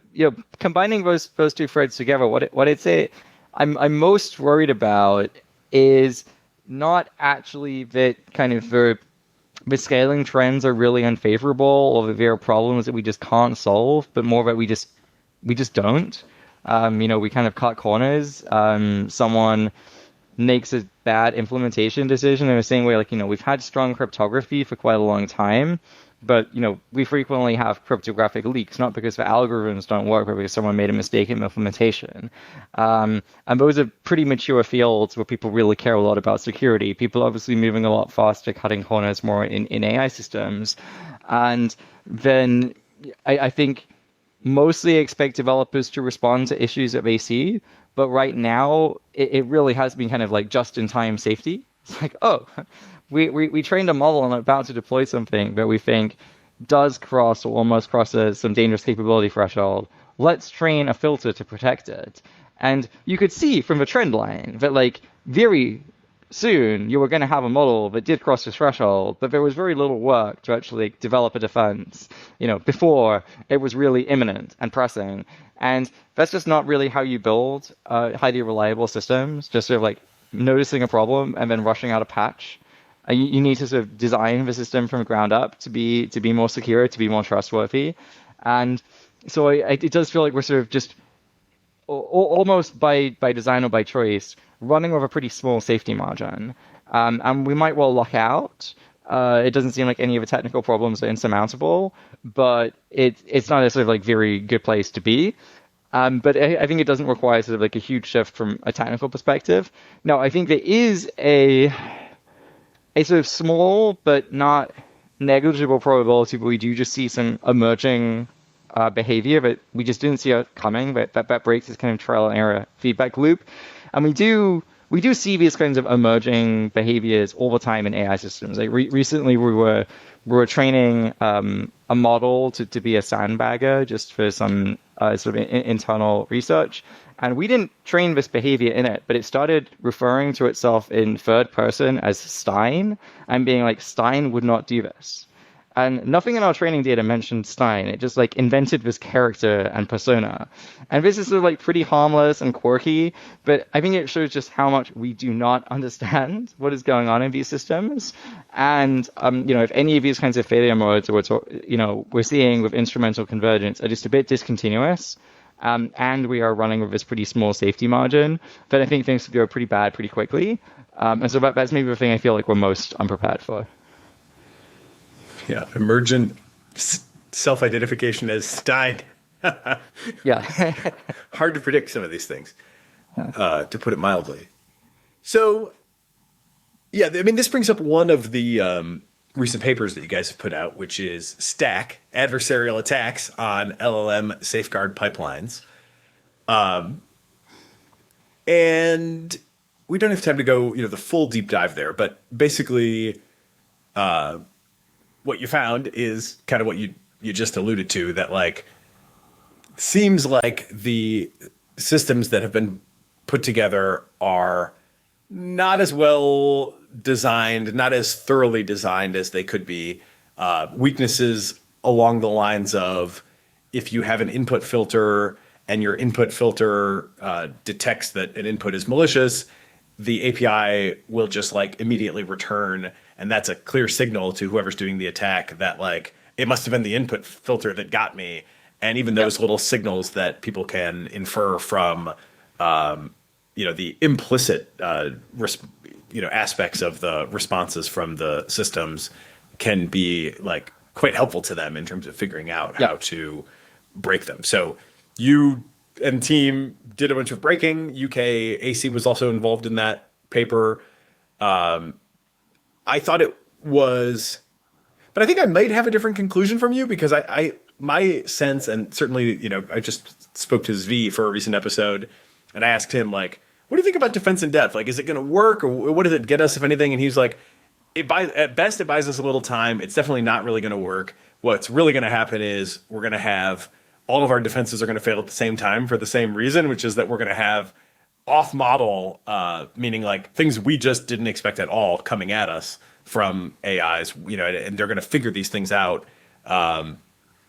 combining those two threads together, what I'd say I'm most worried about is not actually that kind of the scaling trends are really unfavorable or that there are problems that we just can't solve, but more that we just don't. We kind of cut corners. Someone makes a bad implementation decision in the same way, we've had strong cryptography for quite a long time, but, we frequently have cryptographic leaks, not because the algorithms don't work, but because someone made a mistake in implementation. And those are pretty mature fields where people really care a lot about security. People obviously moving a lot faster, cutting corners more in AI systems. And then I think mostly expect developers to respond to issues that they see. But right now, it really has been kind of like just-in-time safety. It's like, oh, we trained a model and are about to deploy something that we think does cross or almost crosses some dangerous capability threshold. Let's train a filter to protect it. And you could see from the trend line that very soon you were going to have a model that did cross the threshold, but there was very little work to actually develop a defense, before it was really imminent and pressing. And that's just not really how you build highly reliable systems, just sort of noticing a problem and then rushing out a patch. You need to sort of design the system from the ground up to be more secure, to be more trustworthy. And so it does feel like we're sort of just almost by design or by choice, running with a pretty small safety margin. And we might well luck out. It doesn't seem like any of the technical problems are insurmountable, but it's not a sort of like very good place to be. But I think it doesn't require sort of like a huge shift from a technical perspective. Now, I think there is a sort of small but not negligible probability that we do just see some emerging behavior that we just didn't see it coming, but that breaks this kind of trial and error feedback loop. And we do see these kinds of emerging behaviors all the time in AI systems. Like recently, we were training a model to be a sandbagger just for some sort of internal research, and we didn't train this behavior in it, but it started referring to itself in third person as Stein and being like, Stein would not do this. And nothing in our training data mentioned Stein. It just like invented this character and persona. And this is sort of like pretty harmless and quirky, but I think it shows just how much we do not understand what is going on in these systems. And, if any of these kinds of failure modes we're seeing with instrumental convergence are just a bit discontinuous, and we are running with this pretty small safety margin, then I think things could go pretty bad pretty quickly. And so that's maybe the thing I feel like we're most unprepared for. Yeah, emergent self-identification as Stein. Yeah. Hard to predict some of these things, to put it mildly. So, yeah, I mean, this brings up one of the recent papers that you guys have put out, which is STACK, Adversarial Attacks on LLM Safeguard Pipelines. And we don't have time to go, the full deep dive there, but basically what you found is kind of what you just alluded to, that like seems like the systems that have been put together are not as well designed, not as thoroughly designed as they could be. Weaknesses along the lines of, if you have an input filter and your input filter detects that an input is malicious, the API will just like immediately return. And that's a clear signal to whoever's doing the attack that like, it must have been the input filter that got me. And even those little signals that people can infer from, the implicit, aspects of the responses from the systems can be like quite helpful to them in terms of figuring out how to break them. So you and team did a bunch of breaking. UK AC was also involved in that paper. I thought it was, but I think I might have a different conclusion from you, because my sense, and certainly, I just spoke to Zvi for a recent episode, and I asked him like, what do you think about defense in depth? Like, is it going to work, or what does it get us, if anything? And he's like, at best, it buys us a little time. It's definitely not really going to work. What's really going to happen is we're going to have all of our defenses are going to fail at the same time for the same reason, which is that we're going to have off-model, meaning like things we just didn't expect at all coming at us from AIs, and they're going to figure these things out,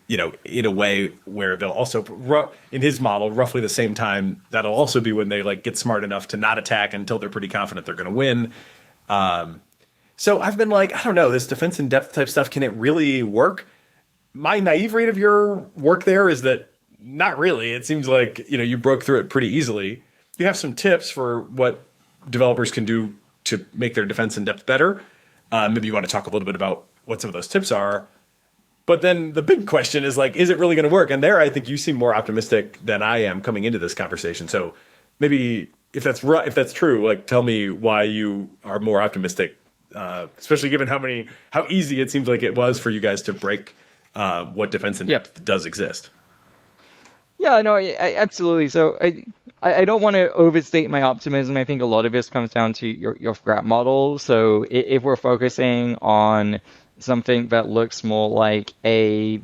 in a way where they'll also, in his model, roughly the same time, that'll also be when they like get smart enough to not attack until they're pretty confident they're going to win. So I've been like, I don't know, this defense in depth type stuff, can it really work? My naive read of your work there is that not really. It seems like, you broke through it pretty easily. You have some tips for what developers can do to make their defense in depth better. Maybe you want to talk a little bit about what some of those tips are. But then the big question is like, is it really going to work? And there, I think you seem more optimistic than I am coming into this conversation. So maybe if that's true, like tell me why you are more optimistic, especially given how easy it seems like it was for you guys to break what defense in depth does exist. Yeah, no, I absolutely. So I don't want to overstate my optimism. I think a lot of this comes down to your threat model. So if we're focusing on something that looks more like a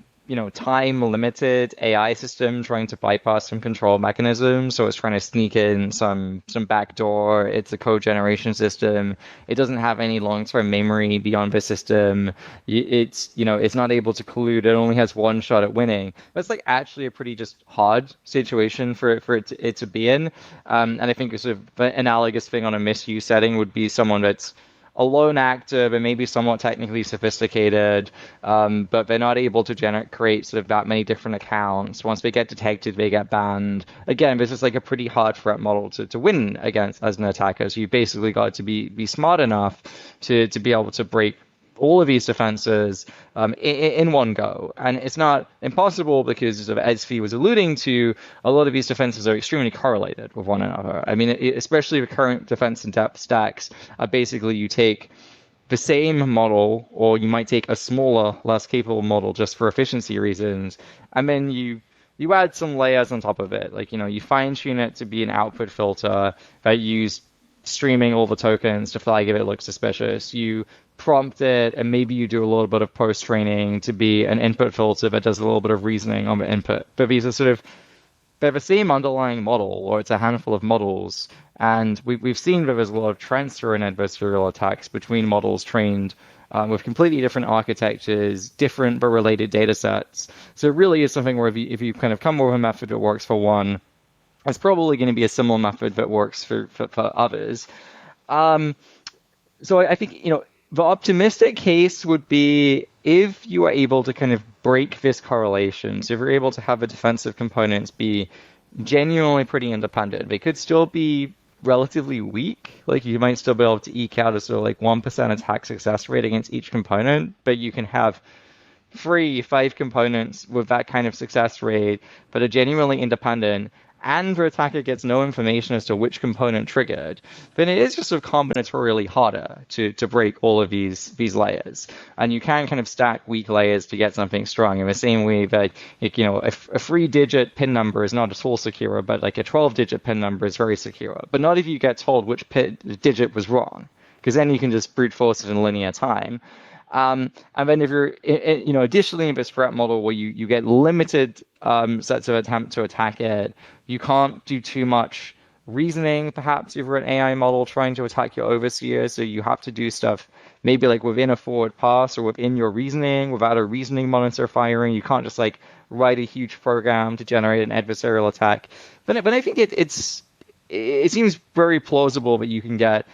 time-limited AI system trying to bypass some control mechanism, so it's trying to sneak in some backdoor. It's a code generation system. It doesn't have any long-term memory beyond the system. It's not able to collude. It only has one shot at winning. That's like actually a pretty just hard situation for it to be in. And I think a sort of analogous thing on a misuse setting would be someone that's a lone actor, but maybe somewhat technically sophisticated, but they're not able to create sort of that many different accounts. Once they get detected, they get banned. Again, this is like a pretty hard threat model to win against as an attacker. So you basically got to be smart enough to be able to break all of these defenses in one go. And it's not impossible because, as Fee was alluding to, a lot of these defenses are extremely correlated with one another. I mean, especially the current defense and depth stacks are basically you take the same model, or you might take a smaller, less capable model just for efficiency reasons, and then you add some layers on top of it. Like, you fine tune it to be an output filter that use streaming all the tokens to flag if it looks suspicious. You prompt it, and maybe you do a little bit of post-training to be an input filter that does a little bit of reasoning on the input. But these are they're the same underlying model, or it's a handful of models. And we've seen that there's a lot of transfer in adversarial attacks between models trained with completely different architectures, different but related data sets. So it really is something where if you kind of come up with a method that works for one, it's probably going to be a similar method that works for others. So I think, the optimistic case would be if you are able to kind of break this correlation. So if you're able to have the defensive components be genuinely pretty independent, they could still be relatively weak. Like, you might still be able to eke out a sort of like 1% attack success rate against each component, but you can have 3-5 components with that kind of success rate that are genuinely independent, and the attacker gets no information as to which component triggered, then it is just sort of combinatorially harder to break all of these layers. And you can kind of stack weak layers to get something strong in the same way that, a 3-digit PIN number is not at all secure, but like a 12-digit PIN number is very secure. But not if you get told which digit was wrong, because then you can just brute force it in linear time. And then if you're, additionally in this threat model where you get limited sets of attempt to attack it, you can't do too much reasoning, perhaps, if you're an AI model trying to attack your overseer. So you have to do stuff maybe like within a forward pass or within your reasoning without a reasoning monitor firing. You can't just like write a huge program to generate an adversarial attack. But I think it seems very plausible that you can get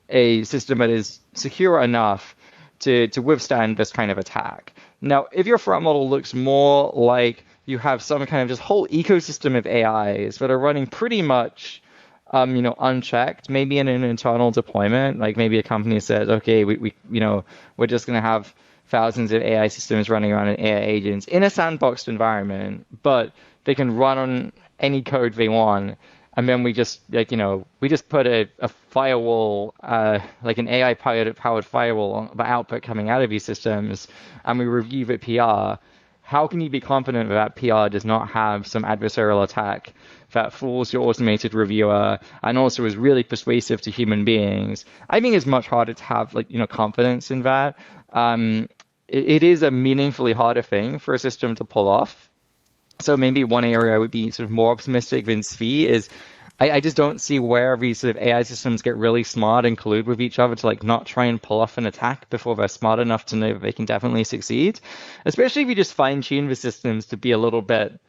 a system that is secure enough to withstand this kind of attack. Now, if your threat model looks more like you have some kind of just whole ecosystem of AIs that are running pretty much, unchecked, maybe in an internal deployment, like maybe a company says, okay, we're just going to have thousands of AI systems running around and AI agents in a sandboxed environment, but they can run on any code they want. And then we just put a firewall, like an AI powered firewall on the output coming out of these systems, and we review the PR. How can you be confident that PR does not have some adversarial attack that fools your automated reviewer and also is really persuasive to human beings? I think it's much harder to have confidence in that. It is a meaningfully harder thing for a system to pull off. So maybe one area I would be sort of more optimistic than Svi is I just don't see where these sort of AI systems get really smart and collude with each other to like not try and pull off an attack before they're smart enough to know that they can definitely succeed. Especially if you just fine tune the systems to be a little bit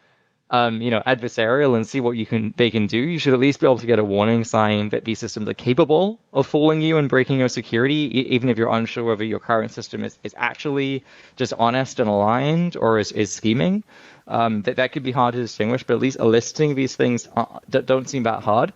adversarial and see what they can do. You should at least be able to get a warning sign that these systems are capable of fooling you and breaking your security, even if you're unsure whether your current system is actually just honest and aligned or is scheming. That could be hard to distinguish, but at least eliciting these things don't seem that hard.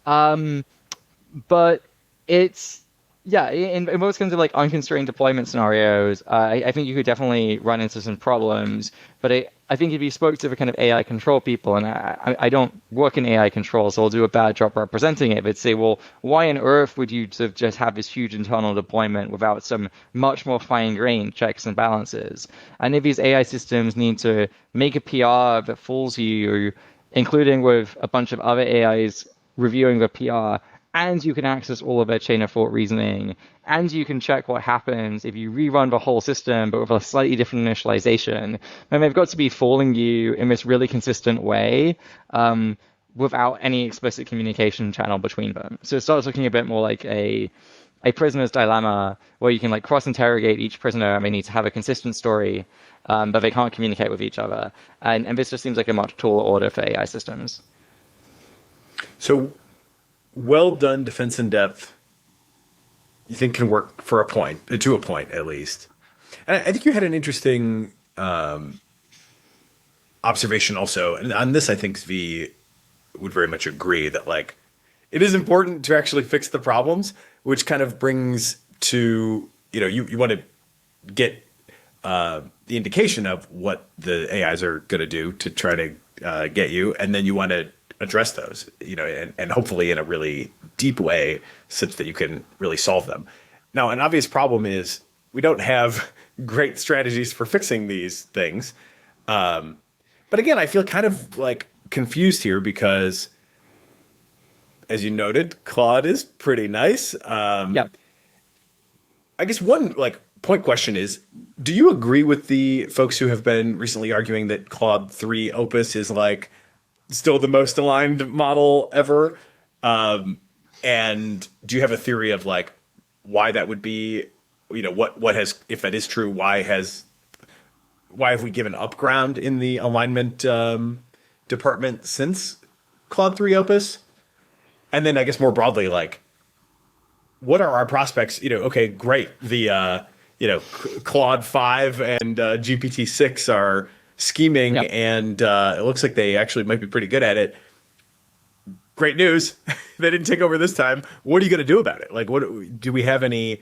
But it's, in most kinds of like unconstrained deployment scenarios, I think you could definitely run into some problems. But I think if you spoke to the kind of AI control people, and I don't work in AI control, so I'll do a bad job representing it, but say, well, why on earth would you sort of just have this huge internal deployment without some much more fine-grained checks and balances? And if these AI systems need to make a PR that fools you, including with a bunch of other AIs reviewing the PR, and you can access all of their chain of thought reasoning, and you can check what happens if you rerun the whole system, but with a slightly different initialization, then they've got to be fooling you in this really consistent way without any explicit communication channel between them. So it starts looking a bit more like a prisoner's dilemma, where you can like cross-interrogate each prisoner, and they need to have a consistent story, but they can't communicate with each other. And this just seems like a much taller order for AI systems. So, well done, defense in depth. you think can work for a point, to a point at least. And I think you had an interesting observation also, and on this I think Zvi would very much agree that like it is important to actually fix the problems, which kind of brings to, you want to get the indication of what the AIs are going to do to try to get you, and then you want to address those, and hopefully in a really deep way such that you can really solve them. Now, an obvious problem is we don't have great strategies for fixing these things. But again, I feel kind of like confused here because, as you noted, Claude is pretty nice. Yeah. I guess one point question is, do you agree with the folks who have been recently arguing that Claude 3 Opus is like still the most aligned model ever? And do you have a theory of like why that would be? What has, if that is true, why have we given up ground in the alignment department since Claude 3 Opus? And then I guess more broadly, like, what are our prospects? Okay, great. The Claude 5 and GPT 6 are scheming, Yep. and it looks like they actually might be pretty good at it. Great news. They didn't take over this time. What are you going to do about it? Like, what do we have any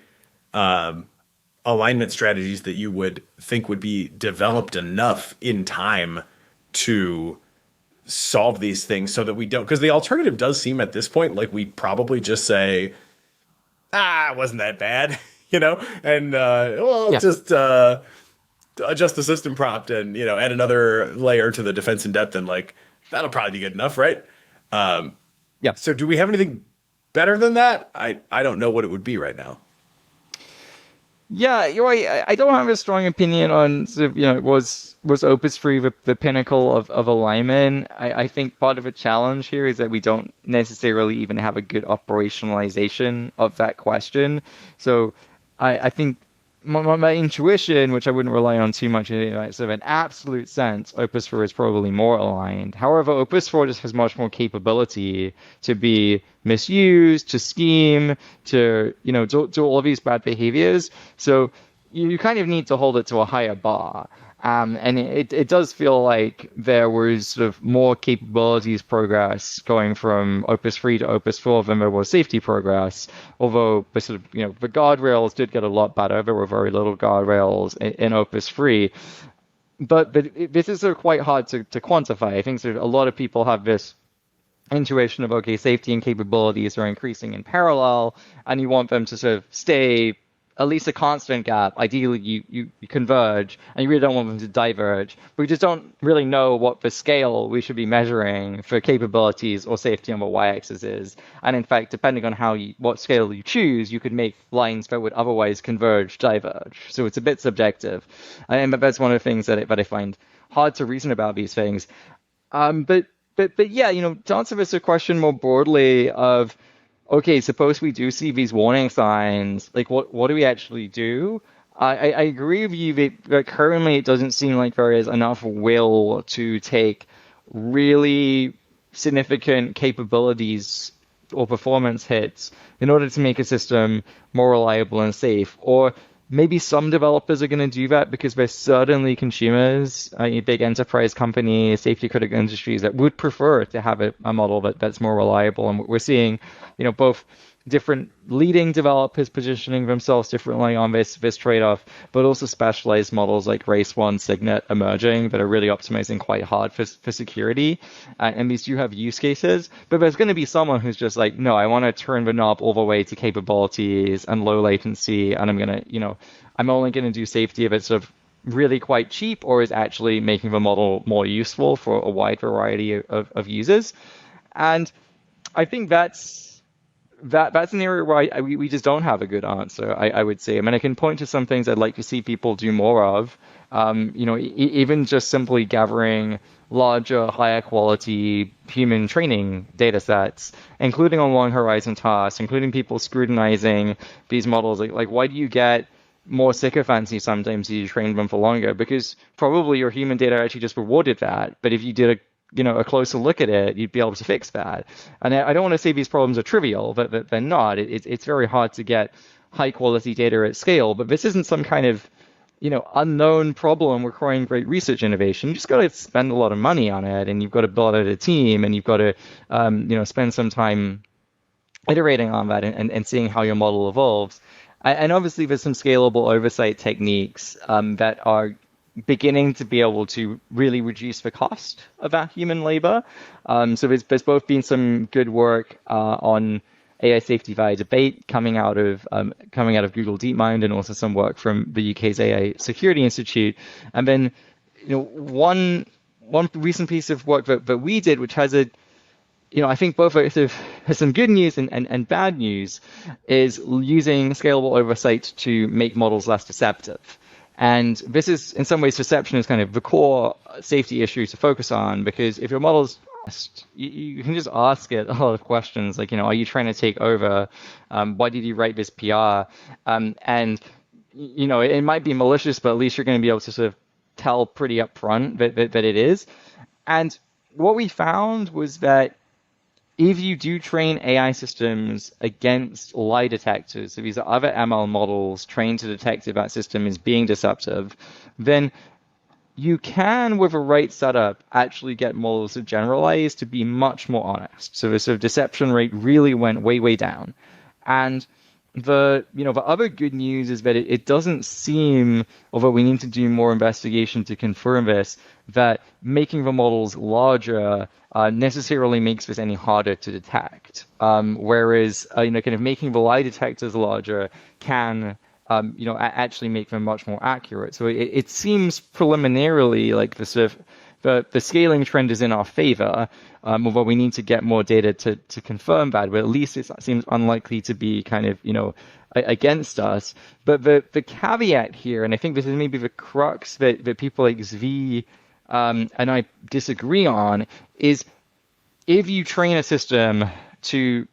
alignment strategies that you would think would be developed enough in time to solve these things so that we don't, because the alternative does seem at this point like we probably just say, it wasn't that bad, and just adjust the system prompt and add another layer to the defense in depth, and like that'll probably be good enough, right? Yeah. So do we have anything better than that? I don't know what it would be right now. Yeah, you're right. I don't have a strong opinion on sort of, was Opus 3 the pinnacle of alignment. I think part of a challenge here is that we don't necessarily even have a good operationalization of that question. So I think my intuition, which I wouldn't rely on too much, in sort of an absolute sense, Opus 4 is probably more aligned. However, Opus 4 just has much more capability to be misused, to scheme, to do all of these bad behaviors. So you kind of need to hold it to a higher bar. And it does feel like there was sort of more capabilities progress going from Opus 3 to Opus 4 than there was safety progress. Although the sort of, the guardrails did get a lot better. There were very little guardrails in Opus 3. But this is sort of quite hard to quantify. I think sort of a lot of people have this intuition of, okay, safety and capabilities are increasing in parallel, and you want them to sort of stay at least a constant gap. Ideally, you converge, and you really don't want them to diverge. But we just don't really know what the scale we should be measuring for capabilities or safety on the y-axis is. And in fact, depending on what scale you choose, you could make lines that would otherwise converge diverge. So it's a bit subjective. And that's one of the things that I find hard to reason about these things. But yeah, to answer this question more broadly of, okay, suppose we do see these warning signs, like what do we actually do? I agree with you that currently it doesn't seem like there is enough will to take really significant capabilities or performance hits in order to make a system more reliable and safe. Or maybe some developers are going to do that because there's certainly consumers, big enterprise companies, safety critical industries that would prefer to have a model that's more reliable. And we're seeing, both different leading developers positioning themselves differently on this trade-off, but also specialized models like Race 1, Signet emerging that are really optimizing quite hard for security. And these do have use cases, but there's going to be someone who's just like, no, I want to turn the knob all the way to capabilities and low latency, and I'm only going to do safety if it's sort of really quite cheap or is actually making the model more useful for a wide variety of users. And I think that's an area where we just don't have a good answer, I would say. I mean, I can point to some things I'd like to see people do more of, even just simply gathering larger, higher quality human training data sets, including on long horizon tasks, including people scrutinizing these models. Like why do you get more sycophancy sometimes if you train them for longer? Because probably your human data actually just rewarded that. But if you did a closer look at it, you'd be able to fix that. And I don't want to say these problems are trivial, but they're not. It's very hard to get high quality data at scale. But this isn't some kind of unknown problem requiring great research innovation. You just got to spend a lot of money on it, and you've got to build out a team, and you've got to, spend some time iterating on that and seeing how your model evolves. And obviously, there's some scalable oversight techniques that are beginning to be able to really reduce the cost of that human labor. So there's both been some good work on AI safety via debate coming out of Google DeepMind, and also some work from the UK's AI Security Institute. And then, one recent piece of work that we did, which has I think both has some good news and bad news, is using scalable oversight to make models less deceptive. And this is, in some ways, deception is kind of the core safety issue to focus on, because if your model's you can just ask it a lot of questions like, are you trying to take over? Why did you write this PR? And, it might be malicious, but at least you're going to be able to sort of tell pretty upfront that it is. And what we found was that if you do train AI systems against lie detectors, so these are other ML models trained to detect if that system is being deceptive, then you can, with a right setup, actually get models to generalize to be much more honest. So the sort of deception rate really went way, way down. And the other good news is that it doesn't seem, although we need to do more investigation to confirm this, that making the models larger necessarily makes this any harder to detect. Whereas kind of making the lie detectors larger can actually make them much more accurate. So it seems preliminarily like the sort of the scaling trend is in our favor, although we need to get more data to confirm that. But at least it seems unlikely to be kind of against us. But the caveat here, and I think this is maybe the crux that people like Zvi and I disagree on, is if you train a system to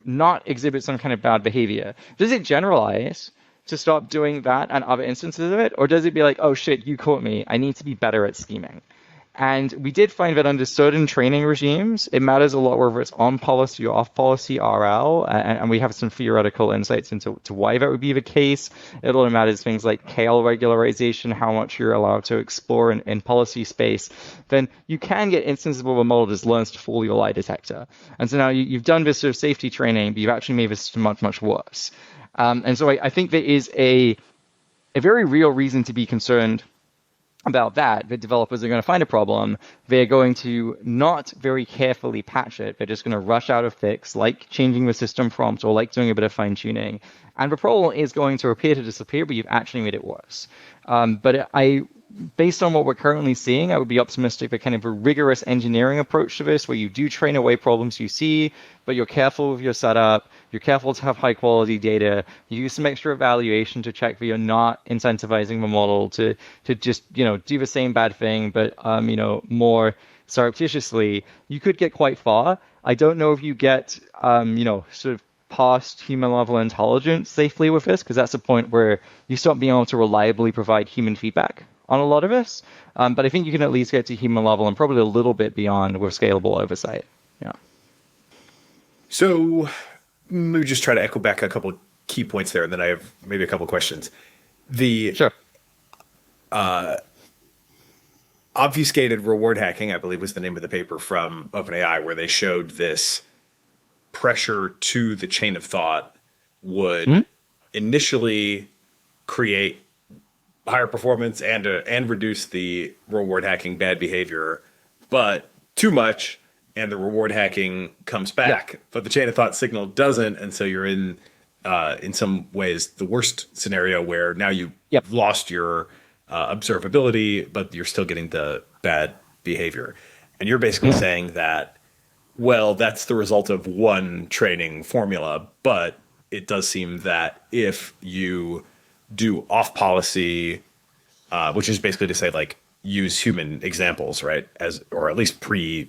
not exhibit some kind of bad behavior, does it generalize to stop doing that and other instances of it? Or does it be like, oh shit, you caught me, I need to be better at scheming? And we did find that under certain training regimes, it matters a lot whether it's on policy or off policy RL, and we have some theoretical insights into why that would be the case. It also matters things like KL regularization, how much you're allowed to explore in policy space. Then you can get instances where a model just learns to fool your lie detector. And so now you've done this sort of safety training, but you've actually made this much, much worse. And so I think there is a very real reason to be concerned about that developers are going to find a problem. They're going to not very carefully patch it. They're just going to rush out a fix, like changing the system prompt or like doing a bit of fine tuning. And the problem is going to appear to disappear, but you've actually made it worse. Based on what we're currently seeing, I would be optimistic that kind of a rigorous engineering approach to this, where you do train away problems you see, but you're careful with your setup, you're careful to have high quality data, you use some extra evaluation to check that you're not incentivizing the model to just, do the same bad thing, but, more surreptitiously, you could get quite far. I don't know if you get, sort of past human level intelligence safely with this, because that's a point where you stop being able to reliably provide human feedback on a lot of this. But I think you can at least get to human level and probably a little bit beyond with scalable oversight. Yeah. So maybe just try to echo back a couple of key points there, and then I have maybe a couple of questions. Sure. Obfuscated reward hacking, I believe, was the name of the paper from OpenAI, where they showed this pressure to the chain of thought would initially create higher performance and reduce the reward hacking bad behavior, but too much and the reward hacking comes back, but the chain of thought signal doesn't, and so you're in some ways the worst scenario where now you've lost your observability, but you're still getting the bad behavior. And you're basically saying that, well, that's the result of one training formula, but it does seem that if you do off policy, which is basically to say like use human examples, right? Or at least sort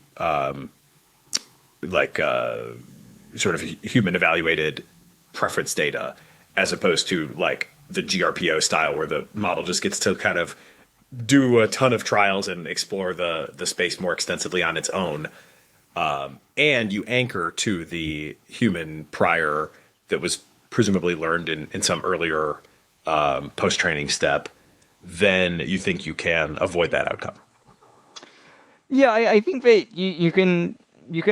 of human evaluated preference data, as opposed to like the GRPO style where the model just gets to kind of do a ton of trials and explore the space more extensively on its own. And you anchor to the human prior that was presumably learned in some earlier post-training step, then you think you can avoid that outcome. Yeah, I think that you can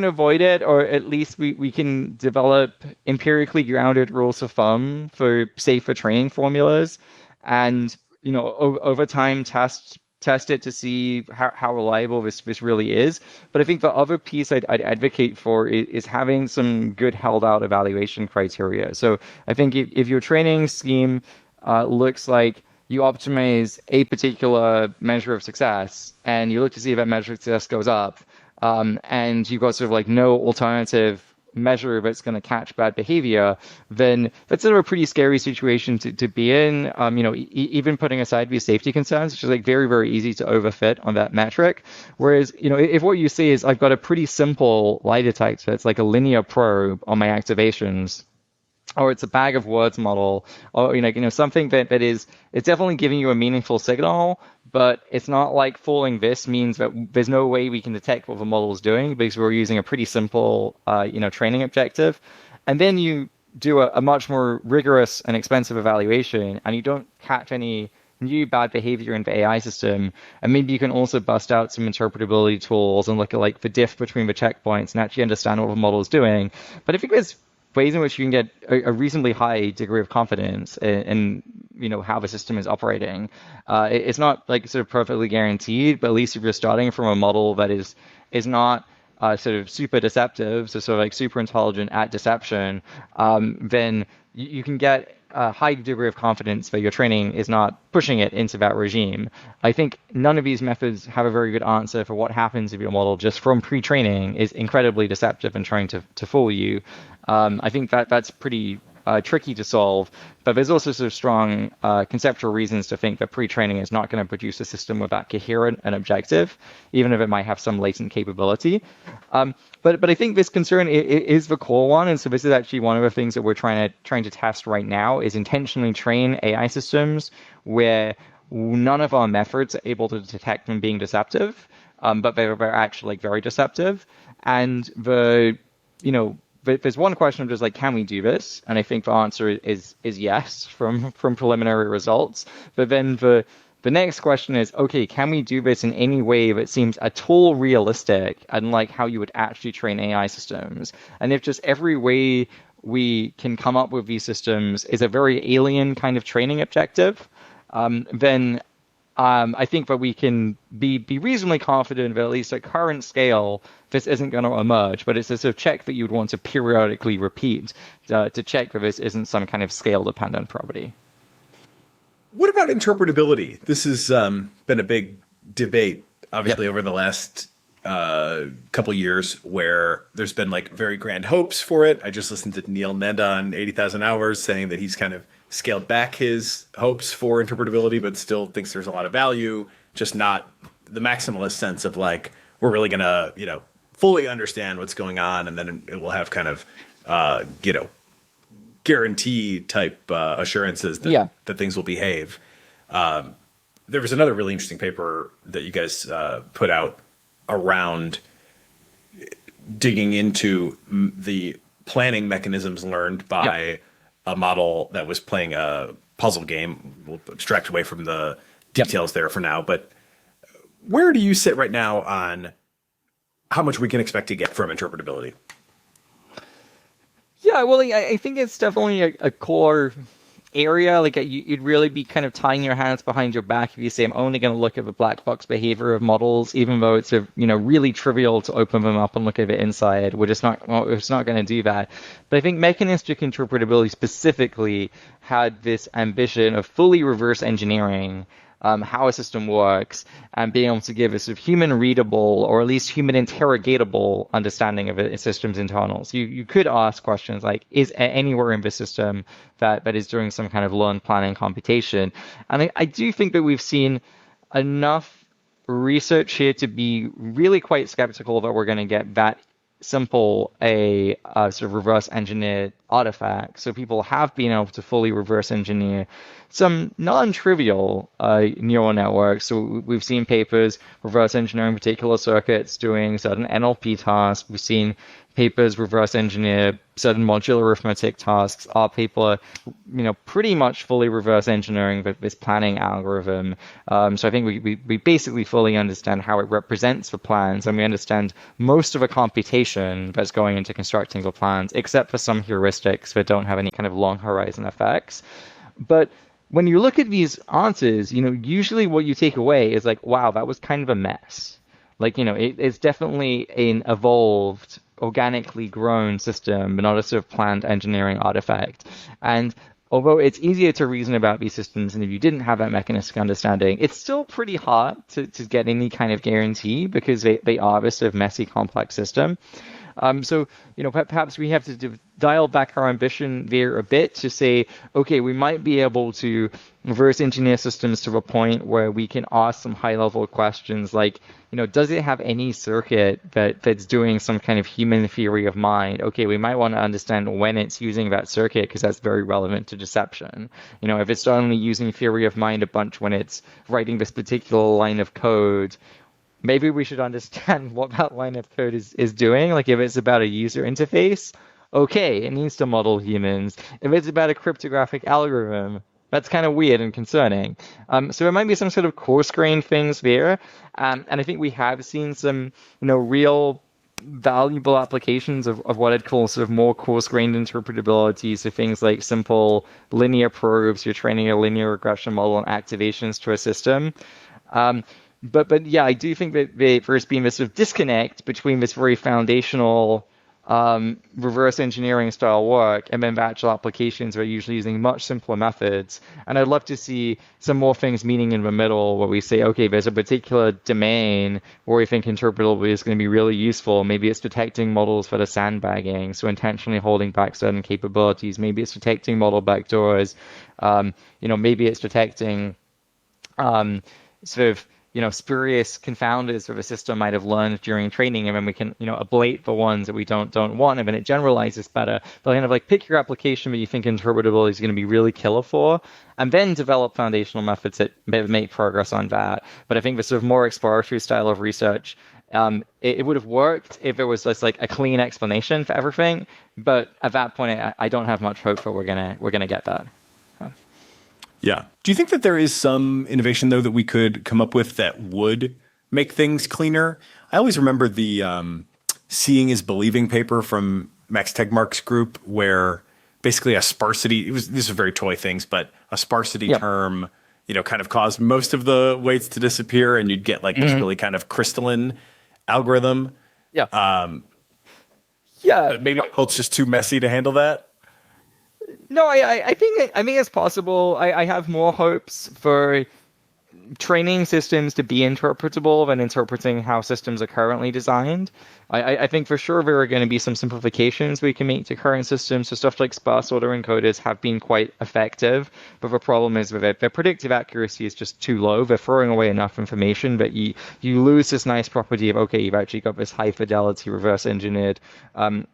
avoid it, or at least we can develop empirically grounded rules of thumb for safer training formulas, and over time test it to see how reliable this really is. But I think the other piece I'd advocate for is having some good held out evaluation criteria. So I think if your training scheme looks like you optimize a particular measure of success and you look to see if that measure of success goes up, and you've got sort of like no alternative measure that's going to catch bad behavior, then that's sort of a pretty scary situation to be in. Even putting aside these safety concerns, which is like very, very easy to overfit on that metric. Whereas, if what you see is I've got a pretty simple lie detector, it's like a linear probe on my activations, or it's a bag of words model, or something that is, it's definitely giving you a meaningful signal, but it's not like fooling this means that there's no way we can detect what the model is doing because we're using a pretty simple training objective. And then you do a much more rigorous and expensive evaluation, and you don't catch any new bad behavior in the AI system. And maybe you can also bust out some interpretability tools and look at like the diff between the checkpoints and actually understand what the model is doing. But I think there's ways in which you can get a reasonably high degree of confidence in how the system is operating. It's not like sort of perfectly guaranteed, but at least if you're starting from a model that is not sort of super deceptive, so sort of like super intelligent at deception, then you can get a high degree of confidence that your training is not pushing it into that regime. I think none of these methods have a very good answer for what happens if your model just from pre-training is incredibly deceptive and trying to fool you. I think that's pretty tricky to solve, but there's also sort of strong conceptual reasons to think that pre-training is not going to produce a system with that coherent and objective, even if it might have some latent capability. But I think this concern is the core one, and so this is actually one of the things that we're trying to test right now is intentionally train AI systems where none of our methods are able to detect them being deceptive, but they're actually like very deceptive. And there's one question of just like, can we do this? And I think the answer is yes from preliminary results. But then the next question is, okay, can we do this in any way that seems at all realistic and like how you would actually train AI systems? And if just every way we can come up with these systems is a very alien kind of training objective, then I think that we can be reasonably confident that at least at current scale, this isn't going to emerge, but it's a sort of check that you'd want to periodically repeat to check that this isn't some kind of scale-dependent property. What about interpretability? This has been a big debate, obviously, over the last couple years, where there's been like very grand hopes for it. I just listened to Neil Nenda on 80,000 Hours saying that he's kind of scaled back his hopes for interpretability, but still thinks there's a lot of value, just not the maximalist sense of like, we're really going to, fully understand what's going on, and then it will have kind of, guarantee type assurances that things will behave. There was another really interesting paper that you guys put out around digging into the planning mechanisms learned by a model that was playing a puzzle game. We'll abstract away from the details there for now, but where do you sit right now on how much we can expect to get from interpretability? Yeah, well, I think it's definitely a core area. Like you'd really be kind of tying your hands behind your back if you say, I'm only going to look at the black box behavior of models, even though it's really trivial to open them up and look at it inside. We're just not going to do that. But I think mechanistic interpretability specifically had this ambition of fully reverse engineering how a system works and being able to give a sort of human readable or at least human interrogatable understanding of a system's internals. You could ask questions like, is anywhere in the system that is doing some kind of learned planning computation? And I do think that we've seen enough research here to be really quite skeptical that we're going to get that simple a sort of reverse engineered artifact. So people have been able to fully reverse engineer some non-trivial neural networks. So we've seen papers reverse engineering particular circuits doing certain NLP tasks. We've seen papers reverse engineer certain modular arithmetic tasks, our people are, pretty much fully reverse engineering this planning algorithm. So I think we basically fully understand how it represents the plans, and we understand most of the computation that's going into constructing the plans, except for some heuristics that don't have any kind of long horizon effects. But when you look at these answers, usually what you take away is like, wow, that was kind of a mess. Like, it's definitely an evolved, organically grown system, but not a sort of planned engineering artifact. And although it's easier to reason about these systems, and if you didn't have that mechanistic understanding, it's still pretty hard to get any kind of guarantee because they are this sort of messy, complex system. So, perhaps we have to dial back our ambition there a bit to say, okay, we might be able to reverse engineer systems to a point where we can ask some high-level questions like, does it have any circuit that's doing some kind of human theory of mind? Okay, we might want to understand when it's using that circuit because that's very relevant to deception. If it's only using theory of mind a bunch when it's writing this particular line of code, maybe we should understand what that line of code is doing. Like if it's about a user interface, okay, it needs to model humans. If it's about a cryptographic algorithm, that's kind of weird and concerning. So there might be some sort of coarse-grained things there. And I think we have seen some, real valuable applications of what I'd call sort of more coarse-grained interpretability. So things like simple linear probes, you're training a linear regression model and activations to a system. But yeah, I do think that there's been this sort of disconnect between this very foundational reverse engineering style work and then the actual applications are usually using much simpler methods. And I'd love to see some more things meeting in the middle where we say, okay, there's a particular domain where we think interpretability is going to be really useful. Maybe it's detecting models that are sandbagging, so intentionally holding back certain capabilities. Maybe it's detecting model backdoors. Maybe it's detecting sort of spurious confounders that the system might have learned during training, and then we can, ablate the ones that we don't want, and then it generalizes better. But kind of like pick your application that you think interpretability is going to be really killer for, and then develop foundational methods that make progress on that. But I think the sort of more exploratory style of research, it would have worked if there was just like a clean explanation for everything. But at that point, I don't have much hope that we're gonna get that. Yeah. Do you think that there is some innovation, though, that we could come up with that would make things cleaner? I always remember the Seeing is Believing paper from Max Tegmark's group, where basically a sparsity, these are very toy things, but a sparsity term, kind of caused most of the weights to disappear, and you'd get like this really kind of crystalline algorithm. Yeah. Maybe it's just too messy to handle that. No, I think it's possible. I have more hopes for training systems to be interpretable than interpreting how systems are currently designed. I think for sure there are going to be some simplifications we can make to current systems. So stuff like sparse order encoders have been quite effective, but the problem is with it, their predictive accuracy is just too low. They're throwing away enough information that you lose this nice property of, okay, you've actually got this high fidelity reverse engineered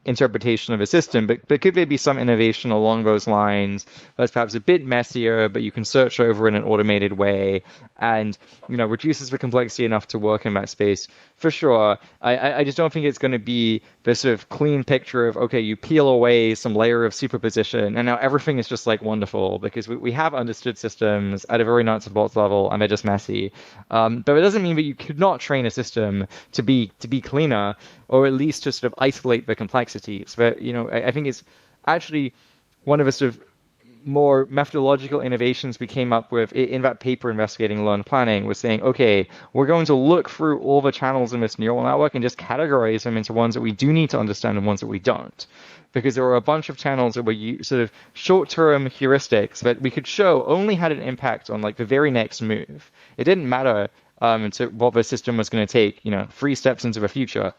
interpretation of a system. But could there be some innovation along those lines that's perhaps a bit messier, but you can search over in an automated way and reduces the complexity enough to work in that space? For sure. I just don't think it's going to be this sort of clean picture of, okay, you peel away some layer of superposition and now everything is just like wonderful, because we have understood systems at a very nuts and bolts level and they're just messy. But it doesn't mean that you could not train a system to be cleaner, or at least to sort of isolate the complexities. But I think it's actually one of the sort of more methodological innovations we came up with in that paper investigating learned planning was saying, okay, we're going to look through all the channels in this neural network and just categorize them into ones that we do need to understand and ones that we don't. Because there were a bunch of channels that were sort of short-term heuristics that we could show only had an impact on like the very next move. It didn't matter to what the system was going to take, 3 steps into the future.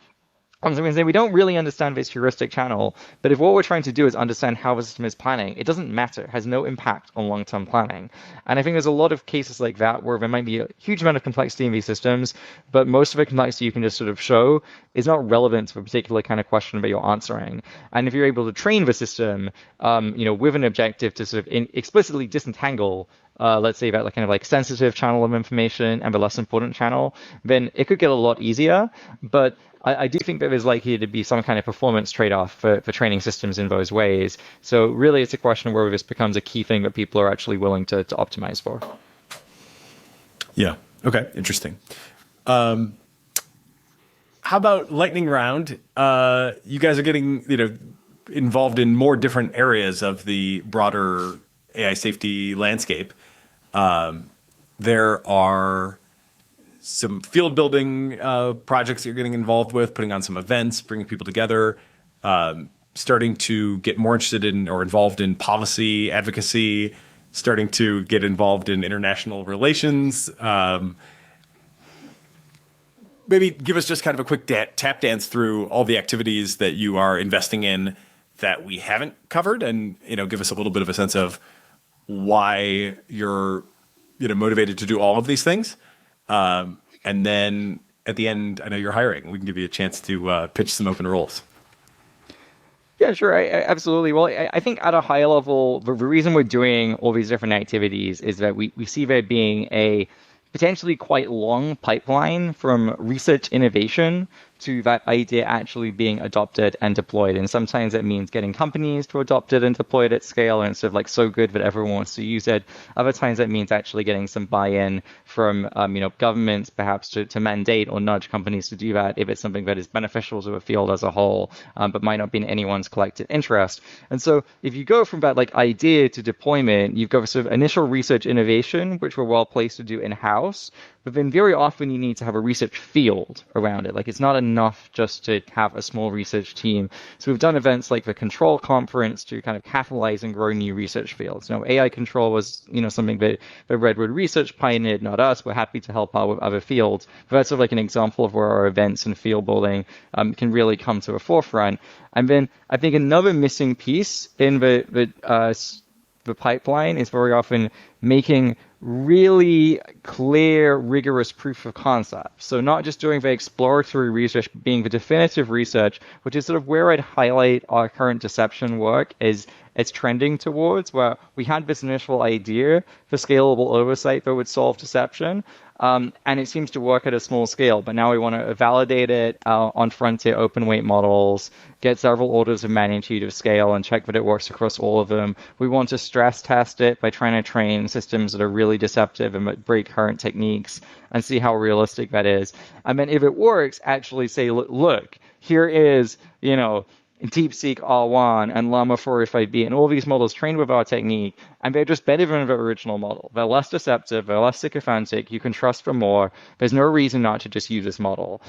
We don't really understand this heuristic channel, but if what we're trying to do is understand how the system is planning, it doesn't matter, it has no impact on long-term planning. And I think there's a lot of cases like that where there might be a huge amount of complexity in these systems, but most of the complexity you can just sort of show is not relevant to a particular kind of question that you're answering. And if you're able to train the system, with an objective to sort of explicitly disentangle let's say about like kind of like sensitive channel of information and the less important channel, then it could get a lot easier. But I do think that there's likely to be some kind of performance trade-off for training systems in those ways. So really, it's a question of whether this becomes a key thing that people are actually willing to optimize for. Yeah. Okay. Interesting. How about lightning round? You guys are getting, involved in more different areas of the broader AI safety landscape. There are some field building projects that you're getting involved with, putting on some events, bringing people together, starting to get more interested in or involved in policy advocacy, starting to get involved in international relations. Maybe give us just kind of a quick tap dance through all the activities that you are investing in that we haven't covered, and give us a little bit of a sense of why you're motivated to do all of these things. And then at the end, I know you're hiring. We can give you a chance to pitch some open roles. Yeah, sure. Absolutely. Well, I think at a high level, the reason we're doing all these different activities is that we see there being a potentially quite long pipeline from research innovation to that idea actually being adopted and deployed. And sometimes that means getting companies to adopt it and deploy it at scale, and it's sort of like so good that everyone wants to use it. Other times that means actually getting some buy-in from governments perhaps to mandate or nudge companies to do that if it's something that is beneficial to the field as a whole, but might not be in anyone's collective interest. And so if you go from that like idea to deployment, you've got a sort of initial research innovation, which we're well placed to do in-house. But then very often you need to have a research field around it. Like it's not enough just to have a small research team. So we've done events like the Control conference to kind of catalyze and grow new research fields. AI Control was, something that Redwood Research pioneered, not us. We're happy to help out with other fields. But that's sort of like an example of where our events and field building can really come to the forefront. And then I think another missing piece in the pipeline is very often making really clear, rigorous proof of concept. So not just doing the exploratory research, but being the definitive research, which is sort of where I'd highlight our current deception work is it's trending towards, where we had this initial idea for scalable oversight that would solve deception. And it seems to work at a small scale, but now we want to validate it on frontier open weight models, get several orders of magnitude of scale and check that it works across all of them. We want to stress test it by trying to train systems that are really deceptive and that break current techniques and see how realistic that is. And then if it works, actually say, look, here is, DeepSeek R1 and Llama 405B and all these models trained with our technique, and they're just better than the original model. They're less deceptive, they're less sycophantic, you can trust them more. There's no reason not to just use this model.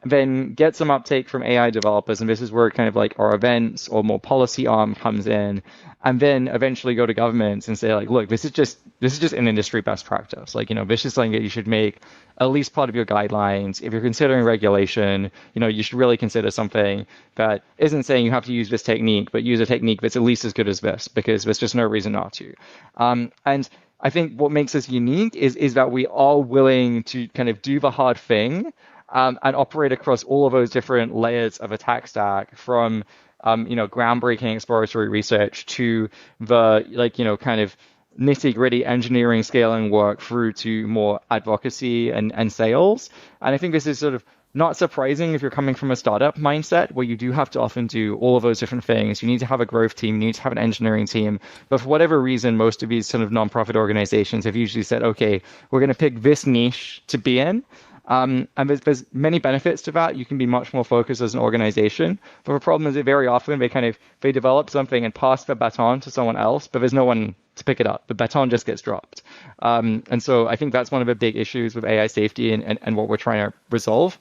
Then get some uptake from AI developers, and this is where kind of like our events or more policy arm comes in, and then eventually go to governments and say like, look, this is just an industry best practice. Like, this is something that you should make at least part of your guidelines. If you're considering regulation, you should really consider something that isn't saying you have to use this technique, but use a technique that's at least as good as this, because there's just no reason not to. And I think what makes us unique is that we are willing to kind of do the hard thing and operate across all of those different layers of a tech stack, from groundbreaking exploratory research to the kind of nitty-gritty engineering scaling work through to more advocacy and sales. And I think this is sort of not surprising if you're coming from a startup mindset where you do have to often do all of those different things. You need to have a growth team, you need to have an engineering team. But for whatever reason, most of these sort of nonprofit organizations have usually said, okay, we're going to pick this niche to be in. And there's many benefits to that. You can be much more focused as an organization. But the problem is that very often they develop something and pass the baton to someone else, but there's no one to pick it up. The baton just gets dropped. And so I think that's one of the big issues with AI safety and what we're trying to resolve.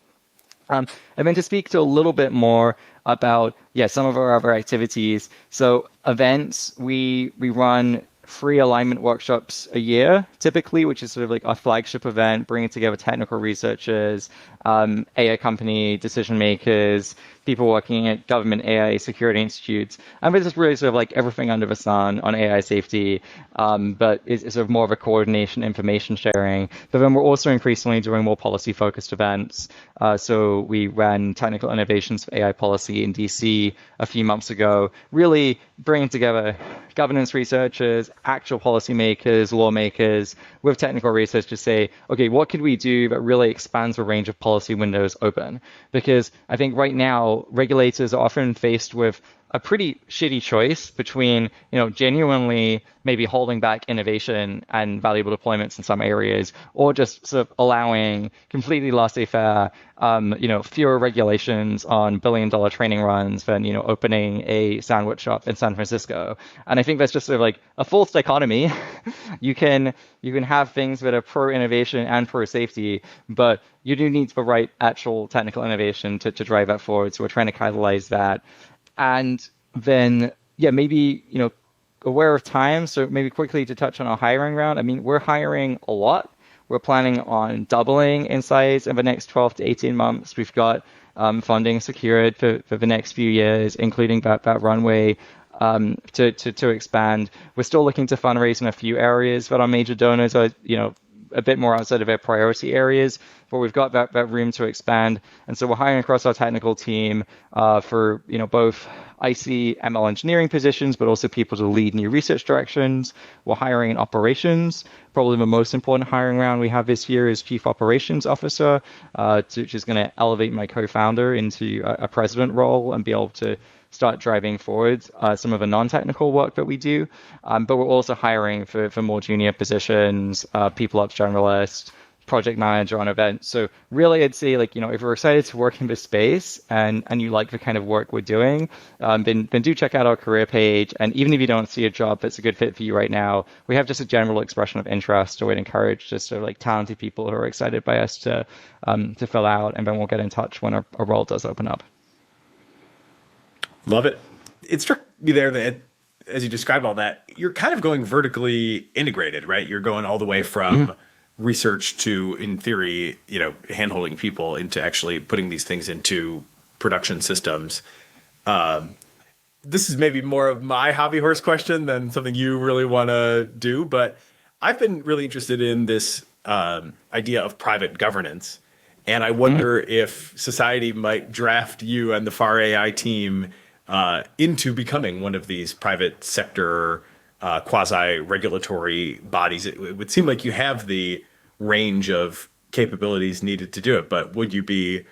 And then to speak to a little bit more about, some of our other activities. So events, we run free alignment workshops a year, typically, which is sort of like our flagship event, bringing together technical researchers, AI company decision makers, people working at government AI security institutes. And this is really sort of like everything under the sun on AI safety, but it's sort of more of a coordination, information sharing. But then we're also increasingly doing more policy-focused events. So we ran Technical Innovations for AI Policy in DC a few months ago, really bringing together governance researchers, actual policymakers, lawmakers, with technical research to say, okay, what could we do that really expands the range of policy windows open? Because I think right now, regulators are often faced with a pretty shitty choice between, genuinely maybe holding back innovation and valuable deployments in some areas, or just sort of allowing completely laissez-faire, fewer regulations on billion-dollar training runs than, opening a sandwich shop in San Francisco. And I think that's just sort of like a false dichotomy. You can have things that are pro-innovation and pro-safety, but you do need the right actual technical innovation to drive that forward. So we're trying to catalyze that. And then, maybe, aware of time. So maybe quickly to touch on our hiring round. I mean, we're hiring a lot. We're planning on doubling in size in the next 12 to 18 months. We've got funding secured for the next few years, including that runway to expand. We're still looking to fundraise in a few areas, but our major donors are, a bit more outside of their priority areas, but we've got that room to expand. And so we're hiring across our technical team for, both IC ML engineering positions, but also people to lead new research directions. We're hiring in operations. Probably the most important hiring round we have this year is Chief Operations Officer, which is going to elevate my co-founder into a president role and be able to start driving forward some of the non-technical work that we do. But we're also hiring for more junior positions, people ops generalist, project manager on events. So really, I'd say, if you're excited to work in this space and you like the kind of work we're doing, then do check out our career page. And even if you don't see a job that's a good fit for you right now, we have just a general expression of interest. So we'd encourage just sort of talented people who are excited by us to fill out, and then we'll get in touch when a role does open up. Love it. It struck me there that as you described all that, you're kind of going vertically integrated, right? You're going all the way from research to, in theory, hand-holding people into actually putting these things into production systems. This is maybe more of my hobby horse question than something you really want to do, but I've been really interested in this idea of private governance. And I wonder if society might draft you and the FAR.AI team into becoming one of these private sector quasi-regulatory bodies. It would seem like you have the range of capabilities needed to do it, but would you be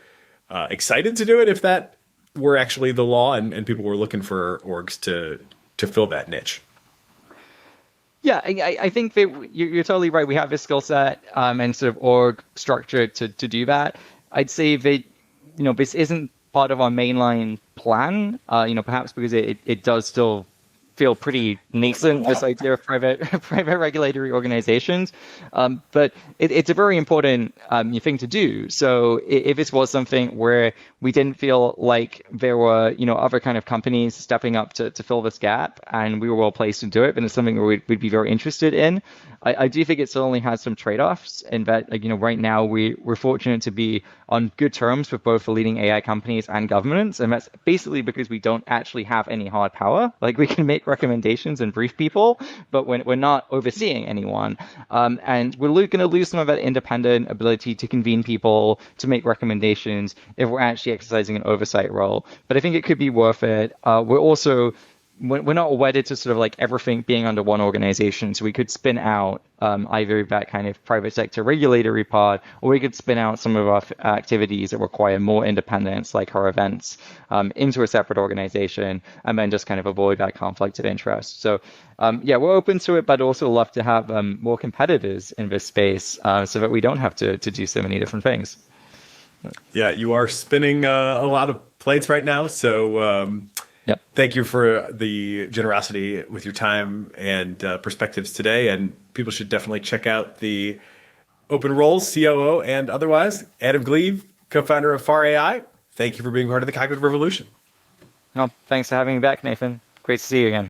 excited to do it if that were actually the law and people were looking for orgs to fill that niche? Yeah, I think that you're totally right. We have this skill set and sort of org structure to do that. I'd say that, this isn't part of our mainline plan, perhaps because it does still feel pretty nascent, this idea of private regulatory organizations. But it's a very important thing to do. So if this was something where we didn't feel like there were, other kind of companies stepping up to fill this gap and we were well placed to do it, then it's something where we'd be very interested in. I do think it certainly has some trade-offs in that, right now we're fortunate to be on good terms with both the leading AI companies and governments. And that's basically because we don't actually have any hard power. We can make recommendations and brief people, but we're not overseeing anyone. And we're going to lose some of that independent ability to convene people, to make recommendations if we're actually exercising an oversight role. But I think it could be worth it. We're not wedded to sort of everything being under one organization. So we could spin out either that kind of private sector regulatory pod, or we could spin out some of our activities that require more independence, like our events, into a separate organization, and then just kind of avoid that conflict of interest. So we're open to it, but also love to have more competitors in this space so that we don't have to do so many different things. Yeah, you are spinning a lot of plates right now. So Yep. Thank you for the generosity with your time and perspectives today. And people should definitely check out the open roles, COO and otherwise. Adam Gleave, co-founder of FAR.AI. Thank you for being part of the Cognitive Revolution. No, thanks for having me back, Nathan. Great to see you again.